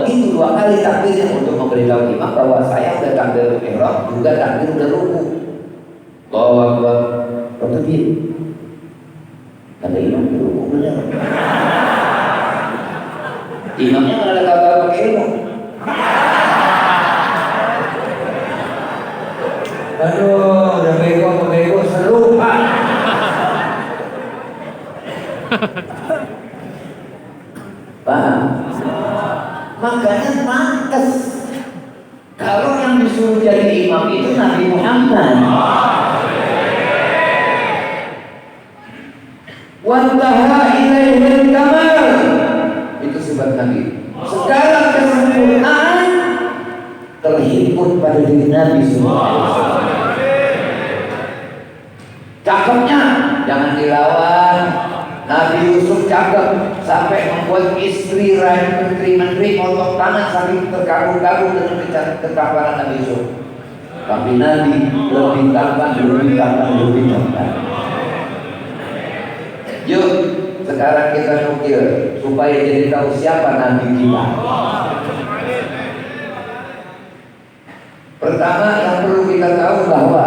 Itu 2 kali takbirnya untuk memberitahu imam bahwa saya sudah takbir ihram, juga takbir sudah rukuk. Allahu Akbar. Takbir. Kata imam rukuk benar. Imamnya nggak ada kata pakai ilmu. Aduh, udah bego seru Pak. Paham? Makanya pantas kalau yang disuruh jadi imam itu Nabi Muhammad. Wantaha ilaihil kamal. Itu sifat Nabi. Segala kesempurnaan terhimpun pada diri Nabi SAW. Cakepnya jangan dilawan. Nabi Yusuf cakep sampai membuat istri rakyat menteri-menteri motong tangan saking terkagum-kagum dengan ketampanan Nabi Yusuf. Tapi Nabi lebih tampan. Yuk sekarang kita nukil supaya jadi tahu siapa Nabi kita. Pertama yang perlu kita tahu bahwa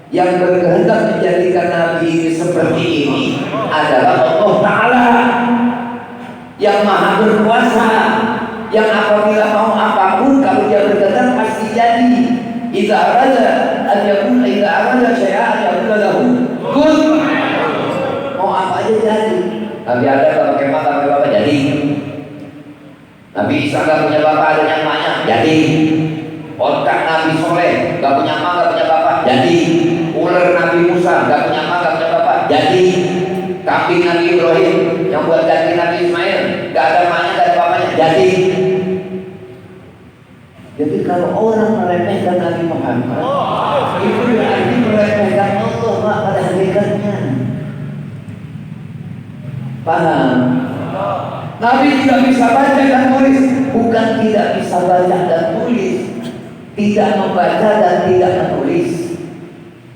yang berkehendak menjadikan Nabi ini seperti ini adalah Allah Ta'ala yang maha berkuasa, yang apabila mau apapun kalau dia berkehendak pasti jadi. Idza arada an yakuna idza arada syai'an yakuna lahu kun. Mau apa aja jadi. Nabi Adam gak pakai mata pakai bapak jadi. Nabi Isa gak punya bapak ada yang emaknya jadi. Otak Nabi Soleh gak punya emak gak punya bapak jadi. Ular Nabi Musa gak punya emak gak punya bapak jadi. Kambing Nabi Ibrahim yang buat ganti Nabi Ismail gak ada emaknya gak ada bapaknya jadi. Jadi kalau orang meremehkan Nabi Muhammad itu berarti meremehkan Allah pada hakikatnya. Paham? Nabi tidak bisa baca dan tulis. Bukan tidak bisa baca dan tulis, tidak membaca dan tidak menulis.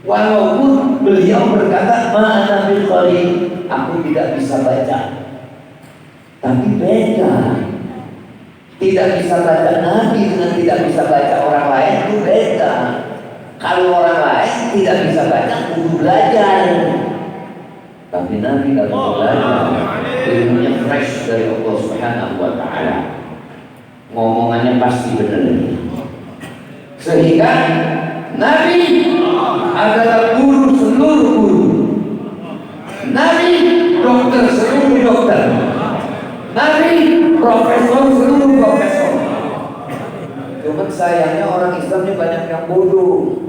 Walaupun beliau berkata ma'ana bil qari, aku tidak bisa baca. Tapi beda. Tidak bisa baca Nabi dengan tidak bisa baca orang lain itu beda. Kalau orang lain tidak bisa baca kudu belajar. Tapi Nabi tidak perlu belajar. Ilmunya fresh dari Allah Subhanahu wa Ta'ala. Ngomongannya pasti benar. Sehingga Nabi adalah guru seluruh guru. Nabi dokter seluruh dokter. Nabi profesor seluruh profesor. Cuma sayangnya orang Islam ini banyak yang bodoh.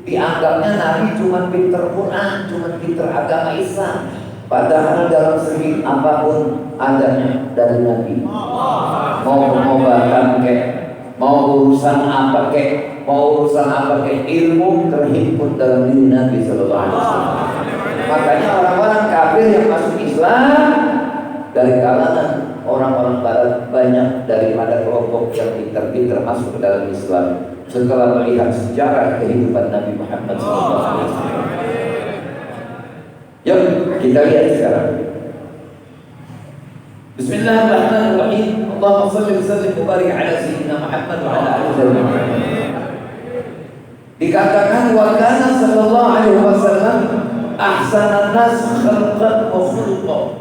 Dianggapnya Nabi cuma pinter Quran, cuma pinter agama Islam. Padahal dalam segi apapun adanya dari Nabi. Mau pengobatan kek, mau urusan apa kek, ilmu terhimpun dalam diri Nabi Sallallahu Alaihi Wasallam. Makanya orang-orang kafir yang masuk Islam dari kalangan orang-orang Barat banyak daripada kelompok yang pintar-pintar masuk ke dalam Islam setelah melihat sejarah kehidupan Nabi Muhammad SAW. Yuk kita lihat sekarang. Bismillahirrahmanirrahim. Allahumma shalli wa sallim wa barik ala sayyidina Muhammad wa ala alihi Muhammad. Dikatakan wa kana sallallahu alaihi wasallam ahsanan nas khalqan wa khuluqan.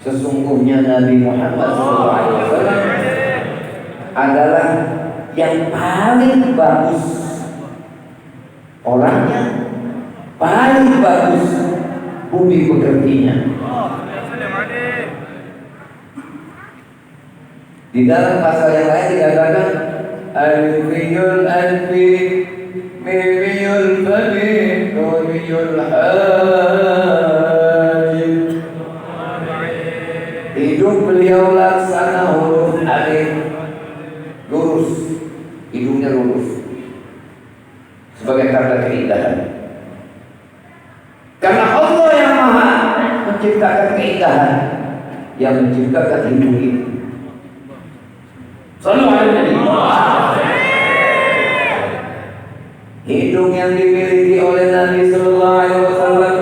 Sesungguhnya Nabi Muhammad SAW adalah yang paling bagus orangnya, paling bagus bumi pekertinya. Di dalam pasal yang lain dikatakan Al-Fiyul Alfi Mimiyul Fami Numiyul Hajim. Hidung beliau laksana huruf alif, lurus, hidungnya lurus sebagai tanda keindahan. Karena Allah yang Maha menciptakan keindahan, yang menciptakan hidung ini. Sallallahu alaihi wasallam. Hidung yang dimiliki oleh Nabi Sallallahu Alaihi Wasallam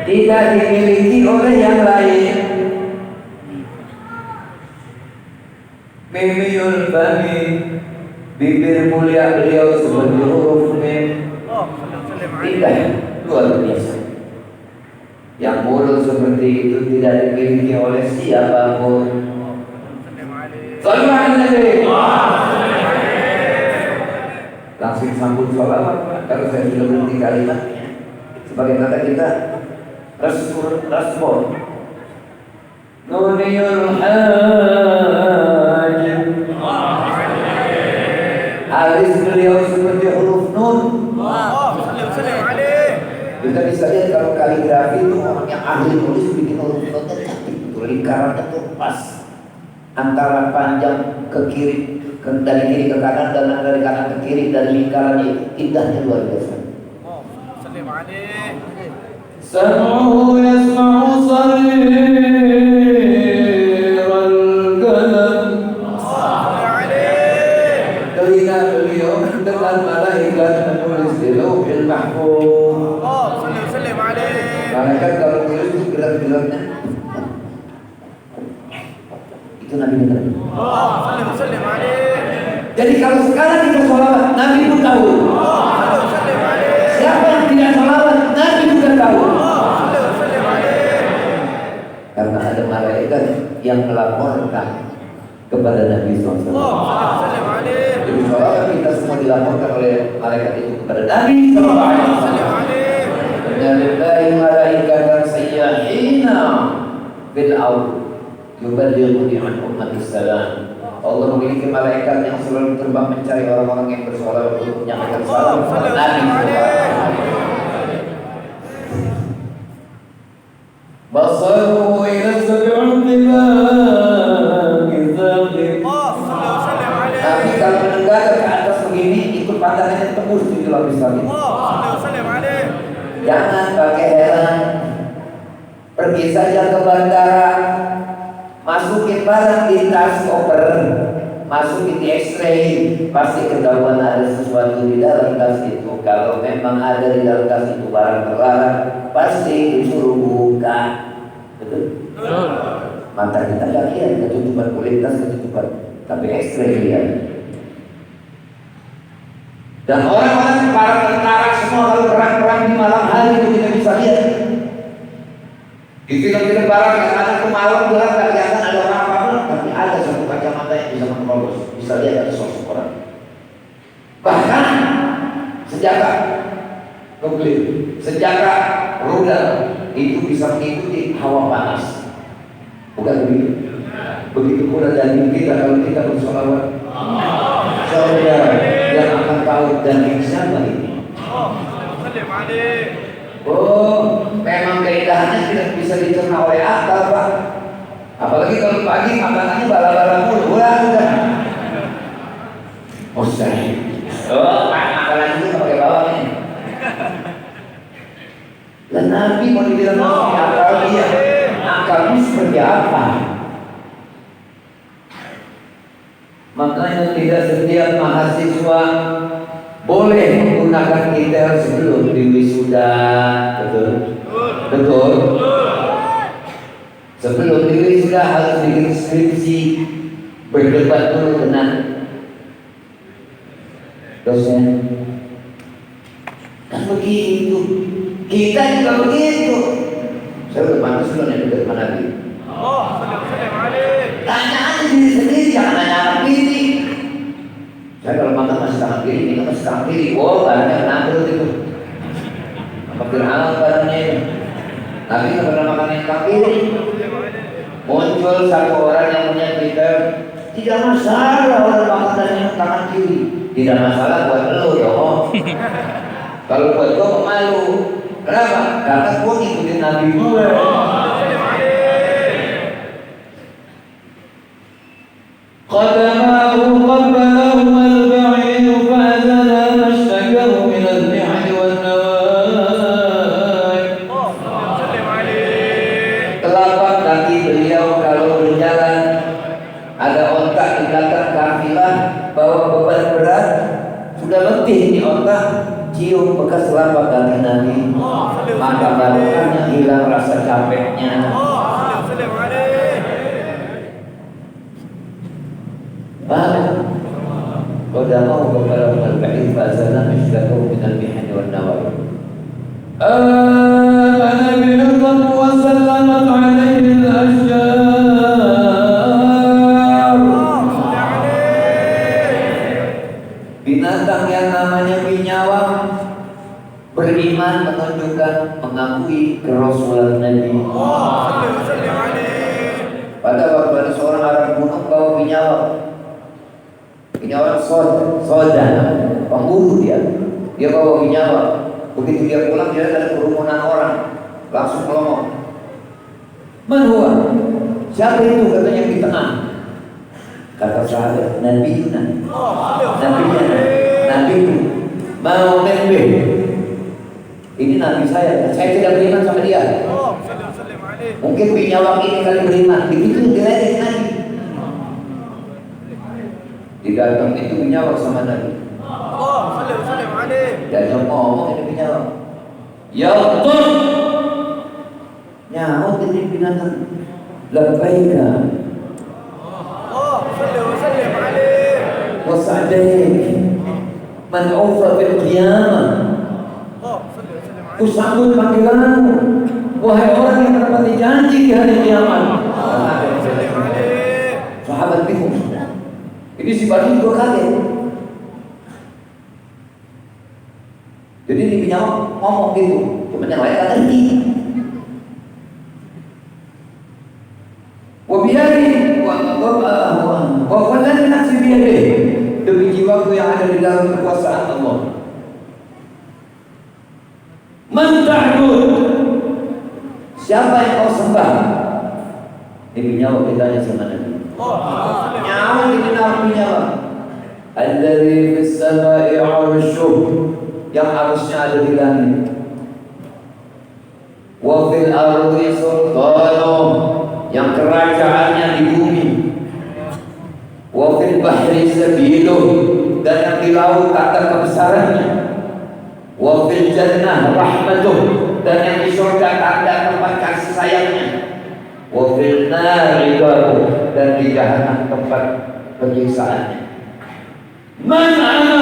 tidak dimiliki oleh yang lain. Mimiyul Fami, bibir mulia beliau seperti huruf mim. Indah, luar biasa. Yang mulut seperti itu tidak dimiliki oleh siapapun. Sallallahu alaihi langsung sambut sholawat. Kalau saya sudah berhenti kalimatnya sebagai kata kita respon. Nuniyul Hajim, alis beliau seperti huruf nun. Kita bisa lihat kalau kaligrafi itu orang yang ahli tulis bikin huruf nunnya cantik betul, lingkarannya tuh pas antara panjang ke kiri, dari kiri ke kanan dan dari kanan ke kiri, dari lingkarannya itu indahnya luar biasa. Sam'uhu yasma'u sariral qalam. Telinga beliau dengan malaikat menulis di Lauhil Mahfuz. Malaikat kalau tulis itu gerak-geraknya itu Nabi dengar. Jadi kalau sekarang kita sholawat, Nabi pun tahu. Siapa yang tidak sholawat, Nabi juga tahu. Karena ada malaikat yang melaporkan kepada Nabi SAW. Jadi sholawat kita semua dilaporkan oleh malaikat itu kepada Nabi SAW. Lillahi malaikatan sayyahina bil ardh yuballighuni an ummati salam. Allah memiliki malaikat yang selalu terbang mencari orang-orang yang bersolawat untuk menyampaikan salam kepada Nabi SAW. Basaruhu ila sab'il qibab. Tapi kalau menenggak ke atas begini, ikut pandangannya tembus di lapis langit. Jangan pakai heran. Pergi saja ke bandara, masukin barang di tas koper, masukin di X-ray, pasti ketahuan ada sesuatu di dalam tas itu. Kalau memang ada di dalam tas itu barang terlarang, pasti disuruh buka. Betul? Mata kita nggak lihat ketutupan kulit tas, ketutupan, tapi X-ray lihat. Dan orang-orang para tentara semua kalau perang-perang di malam hari itu kita bisa lihat. Di film-film barat yang ada ke malam gelap nggak kelihatan ada orang apa-apa, tapi ada satu kacamata yang bisa menerobos, bisa lihat ada sosok orang. Bahkan senjata nuklir, senjata rudal itu bisa mengikuti hawa panas. Bukan begitu? Begitu pula daging kita kalau kita bersolawat. Saudara yang akan tahu daging siapa ini. Oh, memang keindahannya tidak bisa dicerna oleh akal, Pak. Apalagi kalau pagi makanannya bala-bala mulu, udah. Mustahil. Oh, makanan itu pakai bawang ini. Dan Nabi mau dibilang akal dia. Akalmu seperti apa? Makanya tidak setiap mahasiswa boleh menggunakan gitar sebelum diwisuda. Betul? Betul? Sebelum diwisuda harus bikin skripsi, berdebat dulu dengan dosen. Kan begitu. Kita juga begitu. Saya udah pantas belum yang dekat mana lagi? Tanya aja diri sendiri, jangan nanya anak kiri. Saya kalau makan masih tangan kiri, ini masih tangan kiri. Oh, barangnya kenapa itu? Apa kira barangnya itu? Tapi nggak pernah makan yang tangan kiri. Muncul satu orang yang punya gitar, tidak masalah orang makan yang tangan kiri. Tidak masalah buat lo dong. Kalau buat gua malu. Kenapa? Karena gua ngikutin Nabi gue. قدماه قبلهما البعير فأزلا ما اشتكاه من المحن والنواي. Telapak kaki beliau kalau berjalan, ada ontak di belakang kafilah bawa beban berat, sudah letih di ontak, cium bekas telapak kaki Nabi, maka barukannya hilang rasa capeknya. قدمه وبلغ البعير فأزال مشكله من المحن والنوائب. آمن به الرب وسلمت عليه الأشجار. Binatang yang namanya binyawa beriman, menunjukkan, mengakui kerasulan Nabi. Pada waktu ada seorang Arab gunung bawa binyawa. Binyawa soda, pemburu dia bawa binyawa. Begitu dia pulang, dia ada kerumunan orang, langsung ngomong, "Man huwa?" Siapa itu? Katanya di tengah. Kata sahabat, Nabi mau nembeh. Ini Nabi saya tidak beriman sama dia. Mungkin binyawa ini kali beriman. Begitu diledek Nabi. Didatang itu binyawa sama Nabi. Dia ngomong ini binyawa. Ya Allah, nyaut ini binatang. Labbaika wa sa'daik man awfa bil qiyamah. Kusambut panggilanmu, wahai orang yang menepati janji di hari kiamat. Sahabat bingung. Ini si Bani juga kaget. Jadi di binyawa ngomong gitu, cuma yang lain kata ini. Wabiyari, wawalan nafsi biyadi, demi jiwaku yang ada di dalam kekuasaan Allah. Man ta'bud, siapa yang kau sembah? Di binyawa ditanya sama Nabi. Nyawa di dalam binyawa. Alladzi fis samai 'arshuh, yang arusnya ada di langit. Wa fil ardi sultanuh, yang kerajaannya di bumi. Wa fil bahri sabiluh, dan yang di laut tata kebesarannya. Wa fil jannah rahmatuh, dan yang di surga tanda tempat kasih sayangnya. Wa fil nar iqabuh, dan di jahanam tempat penyiksaannya. Man ana,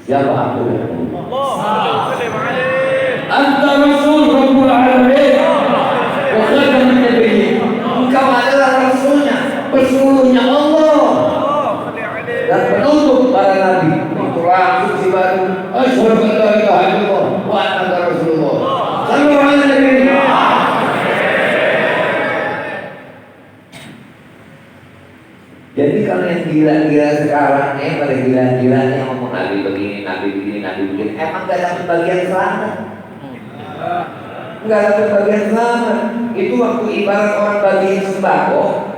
siapa aku? Anta Rasul Rabbul Alamin wa khatamun nabiyyin. Engkau adalah Rasulnya, pesuruhnya Allah dan penutup para nabi. Quran suci baru, asyhadu an la ilaha illallah wa anna Rasulullah. Sallallahu alaihi wasallam. Jadi kalau yang gila-gila sekarang pada gila-gila yang ngomong nabi begini, emang gak dapat bagian selamat. Enggak dapat bagian selamat. Itu waktu ibarat orang bagiin sembako.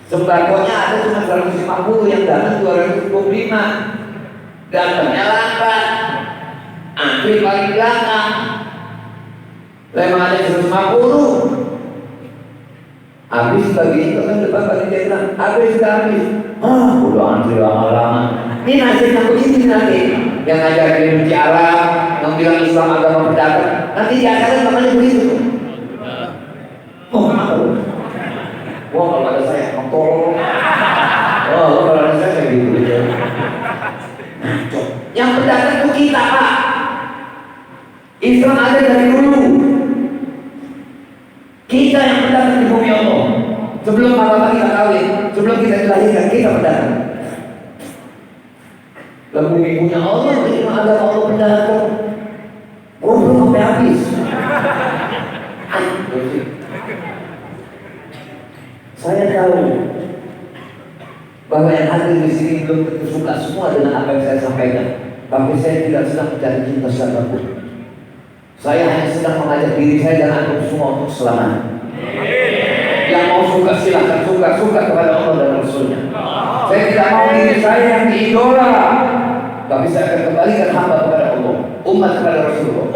Sembakonya ada cuma 150, yang datang 225. Datangnya lambat, antri paling belakang. Memang ada 150, Habis bagi itu kan depan panitia bilang, habis. Udah antri lama-lama. Ini nasibnya begini nanti. Yang ngajarin benci Arab, yang bilang Islam agama pedagang, nanti diajarin makanya begitu. Oh, kalau ada saya tolong. Oh, kalau ada saya gitu. Yang pedagang itu kita, Pak. Islam ada dari dulu. Kita yang pedagang di bumi Allah. Sebelum bapak kita kawin, sebelum kita dilahirkan, kita pedagang. Lalu ibunya Allah, ini ada Allah pedagang. Belum sampai habis. Saya tahu bahwa yang hadir di sini belum tentu suka semua dengan apa yang saya sampaikan. Tapi saya tidak sedang mencari cinta siapapun. Saya hanya sedang mengajak diri saya dan antum semua untuk selamat. Yang mau suka silahkan suka kepada Allah dan Rasulnya. Saya tidak mau diri saya yang diidola, tapi saya akan kembalikan hamba kepada Allah, umat kepada Rasulullah.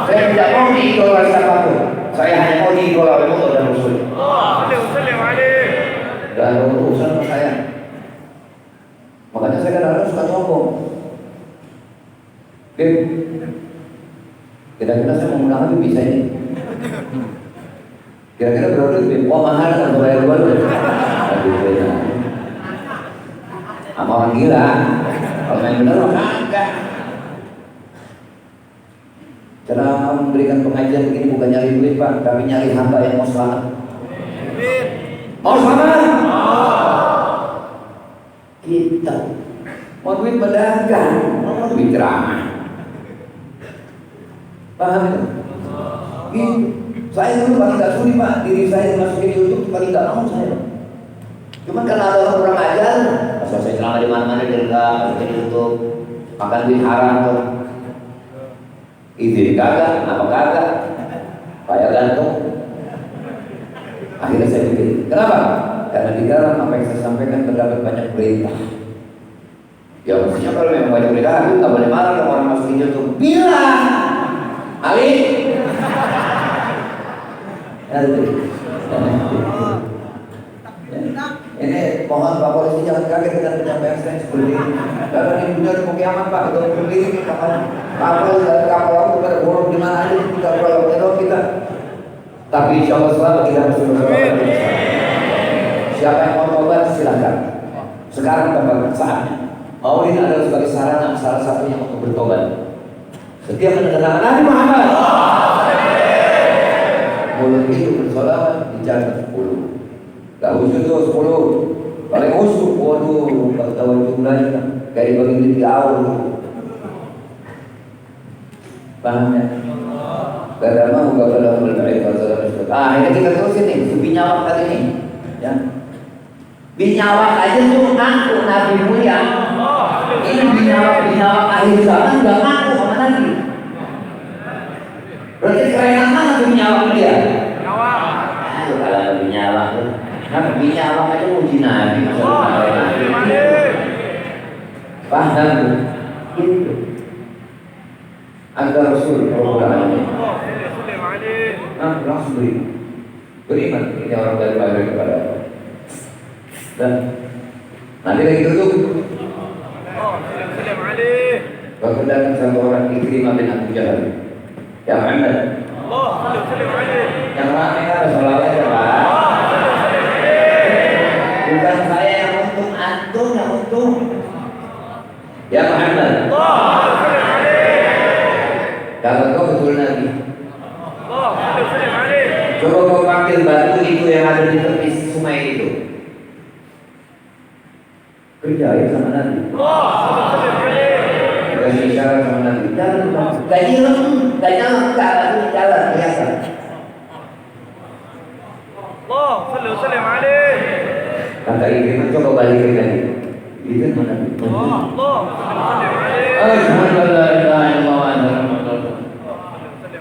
Saya tidak mau diidola siapapun. Saya hanya mau diidola oleh Allah dan Rasulnya. Dan urusan sama saya. Makanya saya kadang-kadang suka sombong. Kira-kira saya mau menang bisa ini. Kira-kira berapa duit? Wah mahal kan bayar dua duit. Aduh beda. Sama orang gila. Kalau main bener enggak. Cara memberikan pengajian begini bukan nyari duit Pak, tapi nyari hamba yang mau selamat. Mau selamat? Kita mau duit pedagang, mau duit ceramah. Paham itu? Gitu. Saya dulu paling gak sudi Pak, diri saya masukin YouTube paling gak mau saya. Cuman karena ada orang kurang ajar, asal saya ceramah di mana-mana dia enggak masukin YouTube, makan duit haram tuh. Izin kagak, apa kagak, kayak gantung. Akhirnya saya bikin. Kenapa? Karena di dalam apa yang saya sampaikan terdapat banyak perintah. Ya maksudnya kalau memang banyak perintah, aku nggak boleh marah kalau orang masukin YouTube. Bilang, Ali. Ini mohon Pak Polisi jangan kaget dengan penyampaian saya seperti ini. Karena ini benar mau kiamat Pak, kalau berdiri kapal dari kapal laut pada buruk di mana aja kita kalau kita. Tapi insya Allah selalu kita masih bersama. Siapa yang mau tobat silakan. Sekarang tepat saatnya. Maulid adalah sebagai sarana salah satunya untuk bertobat. Setiap mendengar Nabi Muhammad. Mulut itu bersolawat dicatat 10. Tak usul tu 10. Paling usul, waduh, tak tahu jumlahnya. Kayak dibagi 3 awal. Pahamnya? Karena mau kepada berbaik masalah tersebut. Ini kita terus ini, binyawak tadi ini. Ya. Binyawak aja tuh ngaku Nabi mulia. Ini binyawak akhir zaman nggak ngaku sama Nabi. Berarti kerenan mana tuh binyawak dia? Aduh kalau binyawak tuh. Nah, binyawak aja uji Nabi masalah Nabi. Paham tuh? Gitu. Anda Rasul Rasulullah. Langsung beriman. Ini orang dari balik kepada Allah. Dan nanti lagi tutup. Berkedatangan satu orang Ikrimah bin Abu Jahal. Ya Muhammad. Yang ramai kan salawat ya Pak. Bukan saya yang untung, antum yang untung. Ya Muhammad. Kata kau betul Nabi. Coba kau panggil batu itu yang ada di tepi sungai itu. Percaya sama Nabi. Kasih isyarat sama Nabi. Jalan, gak jalan, batu jalan kelihatan. Kata Ikrimah coba balikin lagi. Itu mana Nabi?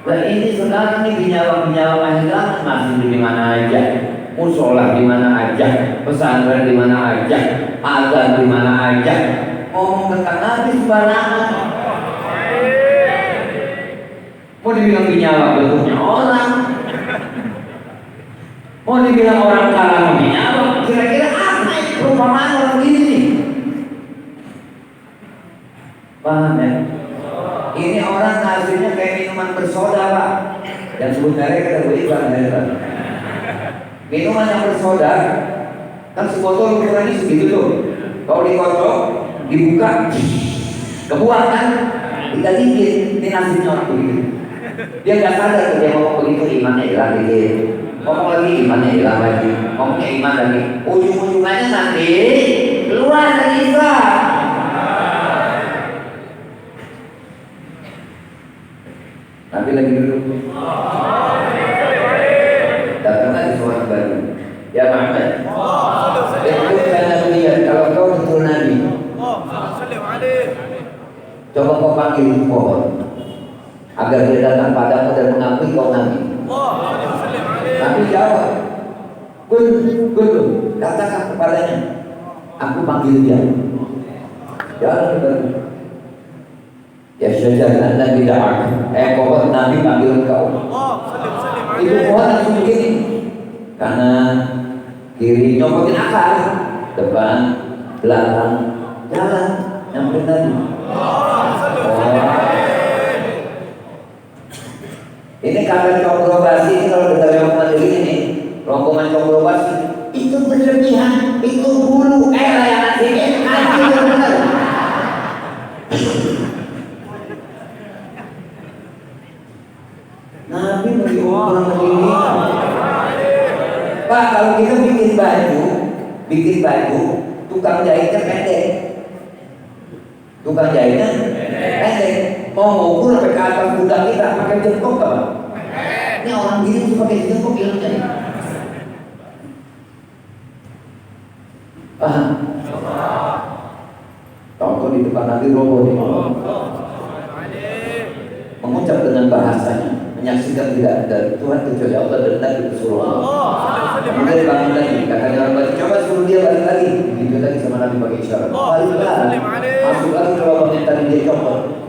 Dan ini sekarang ini binyawa-binyawa masyarakat masih di mana aja, musola di mana aja, pesantren di mana aja, azan di mana aja, ngomong tentang Nabi sembarangan. Mau dibilang binyawa bentuknya orang, mau Mau dibilang orang kalah apa? Kira-kira apa ini perumpamaan orang ini? Paham ya? Ini orang hasilnya kayak minuman bersoda Pak. Yang sebut merek kita beli Pak. Minuman yang bersoda kan sebotol ukurannya segitu tuh. Kalau dikocok, dibuka, kebuang kan? Kita dikit, ini nasibnya orang begitu. Dia nggak sadar tuh dia ngomong begitu imannya hilang dikit. Ngomong lagi imannya hilang lagi. Ngomongnya iman lagi. Ujung-ujungannya nanti keluar dari Islam. Nanti lagi dulu. Datang lagi seorang baru. Ya Muhammad. Itu karena lihat kalau kau betul Nabi. Coba kau panggil pohon agar dia datang padamu dan mengakui kau Nabi. Nabi jawab, Kul, katakan kepadanya, aku panggil dia. Jangan betul. Ya syajaran dan tidak pohon Nabi panggil kau. Itu pohon langsung begini, kanan, kiri, nyopotin akar, depan, belakang, jalan yang benar. Ini kata Cokrobasi ini kalau kita lewat begini nih, rombongan Cokrobasi itu berlebihan, itu bulu layangan sini, benar. Nabi bagi orang begini. Pak, kalau kita bikin baju, tukang jahitnya pendek. Tukang jahitnya pendek. Mau ngukur sampai ke atas gudang kita pakai jengkok apa? Ini orang gini mesti pakai jengkok ilmunya nih. Paham? Contoh di depan Nabi roboh nih. Mengucap dengan bahasanya, menyaksikan tidak ada Tuhan kecuali Allah dan Nabi Rasulullah. Kemudian bangun lagi, katanya orang balik, coba suruh dia balik lagi. Begitu lagi sama Nabi pakai isyarat. Baliklah, masuk lagi ke lubang yang tadi dia copot.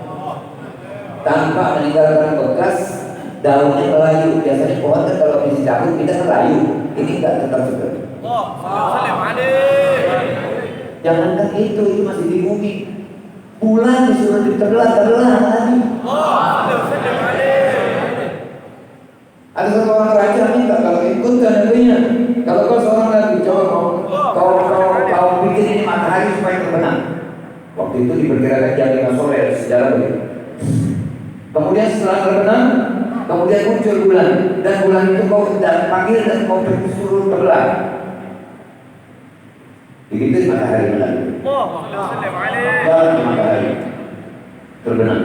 Tanpa meninggalkan bekas daunnya melayu. Biasanya pohon kan kalau bisa cabut kita melayu. Ini enggak, tetap segar. Jangankan itu masih di bumi. Bulan disuruh diterbelah lagi. Ada seorang raja minta kalau ikut ke negerinya, kalau kau seorang lagi coba kau bikin ini matahari supaya terbenam. Waktu itu diperkirakan jam 5 sore sejarah begitu. Kemudian setelah terbenam, kemudian muncul bulan, dan bulan itu kau panggil dan kau suruh terbelah. Begitu matahari berlalu. Jalan matahari terbenam.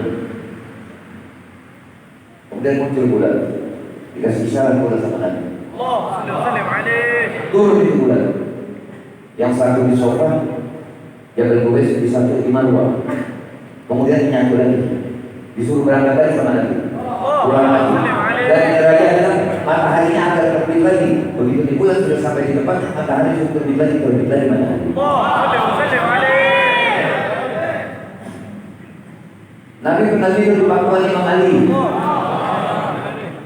Kemudian muncul bulan. Dikasih isyarat bulan sama Nabi. Turun di bulan. Yang satu di sofa, yang kedua di satu di Marwah. Kemudian menyatu lagi. Disuruh berangkat lagi sama Nabi. Pulang lagi. Dan raja bilang mataharinya akan terbit lagi. Begitu di bulan sudah sampai di depan, matahari sudah terbit lagi matahari. Nabi pernah tidur waktu Imam Ali.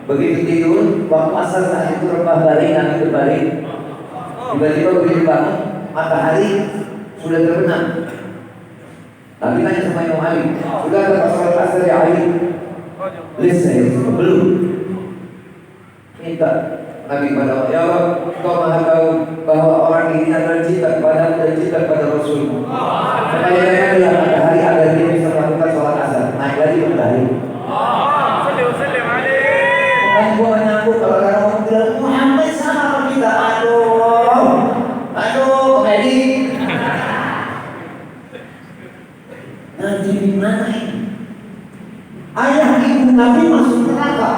Begitu tidur, waktu asar saat itu rebah balik, Nabi berbalik. Tiba-tiba begitu bangun, matahari sudah terbenam. Nabi tanya sama Imam Ali, sudah ada sholat asar ya Ali? Saya belum. Minta Nabi pada ya Allah, kau maha tahu bahwa orang ini adalah cinta kepada dan cinta kepada Rasulmu. Supaya dia matahari agar dia bisa melakukan sholat asar. Naik lagi matahari. Gua nyambut kalau orang bilang Muhammad sama kita, aduh komedi. Nanti di mana ini? Ayah ibu Nabi masuk neraka.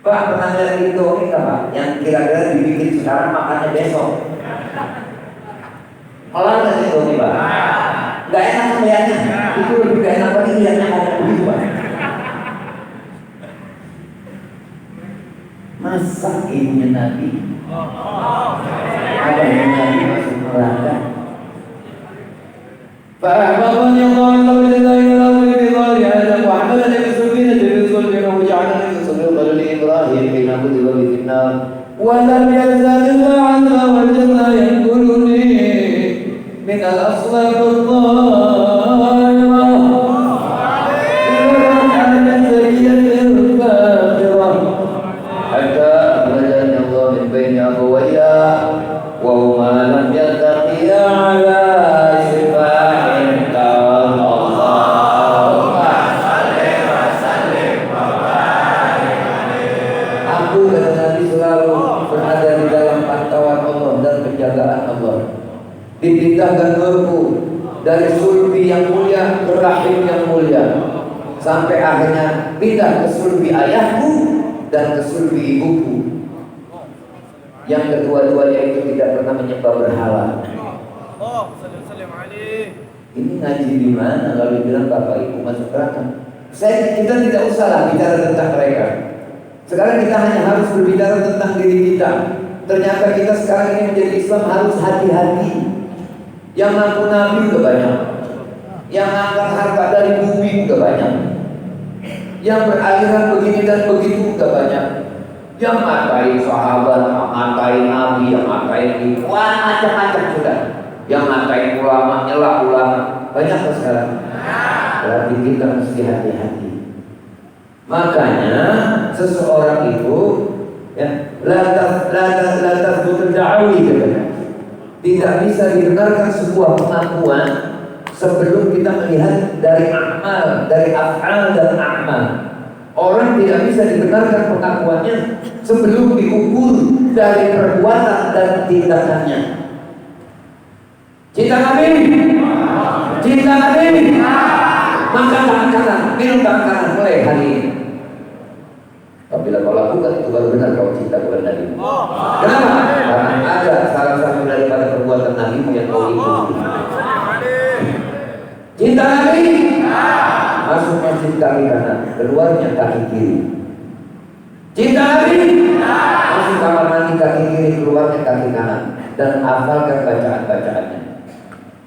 Pak pernah lihat itu enggak Pak? Yang kira-kira dibikin sekarang makannya besok. Kalau nggak sih itu Pak? Nggak enak melihatnya. Itu lebih gak enak lagi lihatnya ngomong begitu Pak. Masa ibunya Nabi? Ada yang Nabi masuk neraka? فأحبطني الله لله إلا الله بظهر هذا وحملني بسفينة بسلمنا وجعلني في صدر ضليل إبراهيم حين كتب في النار ولم يزل الله عز وجل ينقلني من الأصلاب الظاهرة إلى النزلية الفاخرة حتى أخرجني الله من بين أبويا وهما لم يلتقيا على شفاء كان اللهم صل وسلم وبارك عليه. Aku dan Nabi selalu berada di dalam pantauan Allah dan penjagaan Allah. Dipindahkan nurku dari sulbi yang mulia ke rahim yang mulia, sampai akhirnya pindah ke sulbi ayahku dan ke sulbi ibuku, yang kedua-duanya itu tidak pernah menyembah berhala. Ini ngaji di mana kalau bilang bapak ibu masuk neraka? Kita tidak usahlah bicara tentang mereka. Sekarang kita hanya harus berbicara tentang diri kita. Ternyata kita sekarang ini menjadi Islam harus hati-hati. Yang ngaku Nabi udah banyak, yang angkat harta dari bumi udah banyak, yang beraliran begini dan begitu udah banyak, yang ngatain sahabat, yang ngatain Nabi, yang ngatain ibu, wah macam-macam sudah. Yang ngatain ulama, nyela ulama, banyak sekarang. Berarti kita mesti hati-hati. Makanya seseorang itu ya la betul da'wi tidak bisa dibenarkan sebuah pengakuan sebelum kita melihat dari amal, dari af'al dan amal. Orang tidak bisa dibenarkan pengakuannya sebelum diukur dari perbuatan dan tindakannya. Cinta Nabi, cinta Nabi, maka tangan kanan, minum tangan kanan mulai hari ini. Apabila kau lakukan itu baru benar kau cinta kepada Nabi. Kenapa? Karena ada salah satu daripada perbuatan Nabi yang kau ikuti. Cinta Nabi, masuk masjid kaki kanan, keluarnya kaki kiri. Cinta Nabi, masuk kamar mandi kaki kiri, keluarnya kaki kanan, dan hafalkan bacaan-bacaannya.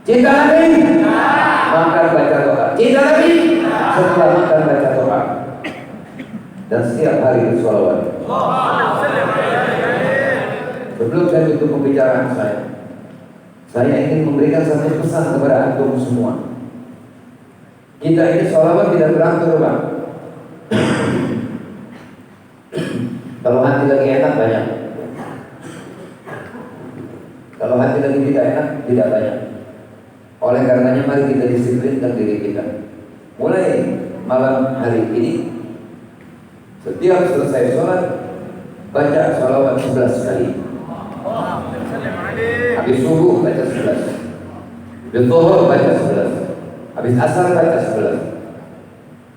Cinta Nabi, makan baca doa. Cinta Nabi, setelah makan baca doa. Dan setiap hari bersolawat. Sebelum saya tutup pembicaraan saya ingin memberikan satu pesan kepada antum semua. Kita ini sholawat tidak teratur, Pak. Kalau hati lagi enak banyak. Kalau hati lagi tidak enak tidak banyak. Oleh karenanya mari kita disiplinkan diri kita. Mulai malam hari ini, setiap selesai sholat baca sholawat 11 kali. Habis subuh baca 11. Habis zuhur baca 11. Habis asar baca 11.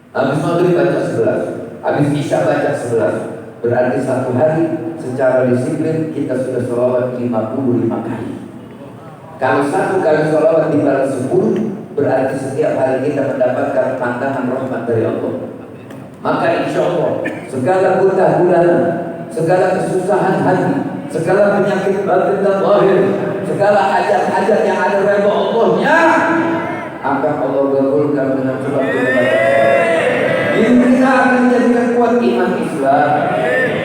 Habis maghrib baca 11. Habis isya baca 11. Berarti satu hari secara disiplin kita sudah sholawat 55 kali. Kalau satu kali sholawat dibalas 10, berarti setiap hari kita mendapatkan pandangan rahmat dari Allah. Maka insya Allah segala gundah gulana, segala kesusahan hati, segala penyakit batin dan zahir, segala hajat-hajat yang ada redha Allahnya akan Allah kabulkan dengan sebab ini kita akan menjadikan kuat iman Islam,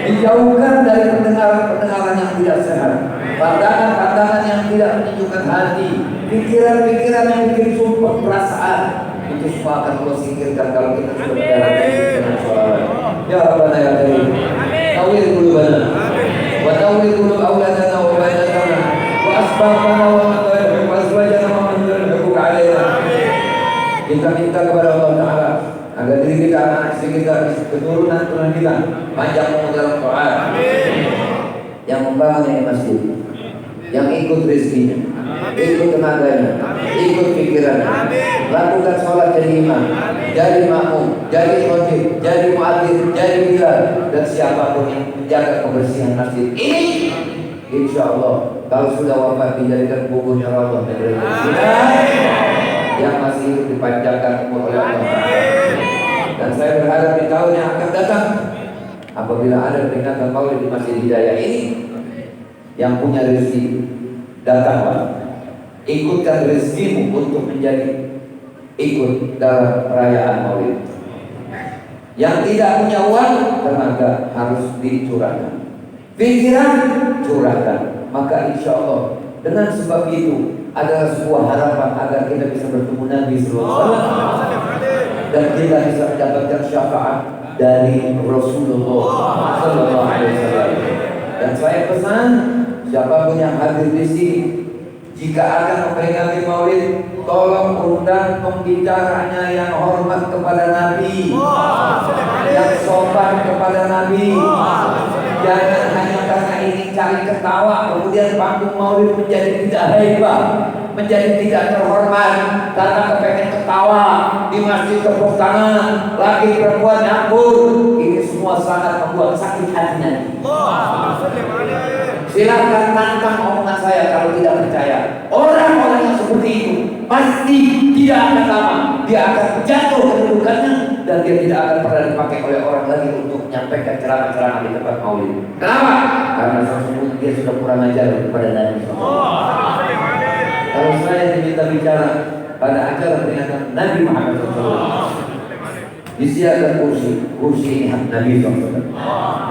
dijauhkan dari pendengaran-pendengaran yang tidak sehat, pandangan-pandangan yang tidak menunjukkan hati, pikiran-pikiran yang bikin sumpah perasaan. Itu semua akan Allah singkirkan kalau kita sudah berjalan dengan sholawat. Ya Rabbana ya Karim, nawwir qulubana wa nawwir qulub auladana wa banatana wa asbabana wa madayana wa azwajana wa man yarzuquk alaina. Kita minta kepada Allah Ta'ala agar diri kita, anak istri kita, keturunan kita panjang umur dalam Quran. Yang membangun ini masjid, yang ikut rezekinya, ikut tenaganya, ikut pikirannya, lakukan sholat jadi imam, jadi makmum, jadi khotib, jadi muadzin, jadi bilal, dan siapapun yang menjaga kebersihan masjid ini, insya Allah kalau sudah wafat dijadikan kuburnya Allah yang masih hidup dipanjangkan umur oleh Allah. Dan saya berharap di tahun yang akan datang, apabila ada peringatan Maulid di Masjid Hidayah ini, yang punya rezeki datanglah, ikutkan rezekimu untuk menjadi ikut dalam perayaan Maulid. Yang tidak punya uang, tenaga harus dicurahkan, pikiran curahkan. Maka insya Allah dengan sebab itu adalah sebuah harapan agar kita bisa bertemu Nabi SAW dan kita bisa mendapatkan syafaat dari Rasulullah SAW. Dan saya pesan siapapun yang hadir di sini, jika akan memperingati Maulid, tolong undang pembicaranya yang hormat kepada Nabi, yang sopan kepada Nabi. Jangan hanya karena ini cari ketawa, kemudian panggung Maulid menjadi tidak hebat, menjadi tidak terhormat karena kepengen ketawa di masjid, tepuk tangan, laki perempuan nyampur. Ini semua sangat membuat sakit hati Nabi. Silakan tantang omongan saya kalau tidak percaya. Orang-orang yang seperti itu pasti tidak akan lama, dia akan jatuh kedudukannya dan dia tidak akan pernah dipakai oleh orang lagi untuk menyampaikan ceramah-ceramah di tempat Maulid. Kenapa? Karena sesungguhnya dia sudah kurang ajar kepada Nabi SAW. Kalau saya diminta bicara pada acara peringatan Nabi Muhammad SAW, disediakan kursi ini hak Nabi SAW.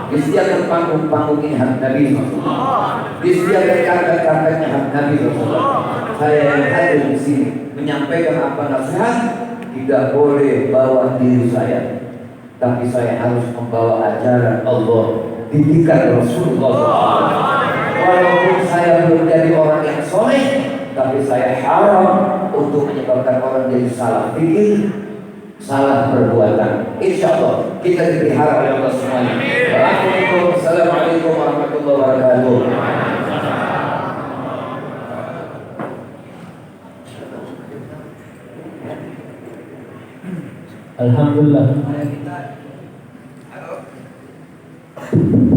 Disediakan panggung ini hak Nabi SAW. Disediakan karpet-karpetnya hak Nabi SAW. Saya yang hadir di sini menyampaikan apa nasihat, tidak boleh bawa diri saya, tapi saya harus membawa ajaran Allah, didikan Rasulullah SAW. Walaupun saya belum jadi orang yang soleh, tapi saya haram untuk menyebabkan orang jadi salah pikir, salah perbuatan. Insya Allah kita dipelihara oleh Allah semuanya. Assalamualaikum warahmatullahi wabarakatuh. Alhamdulillah.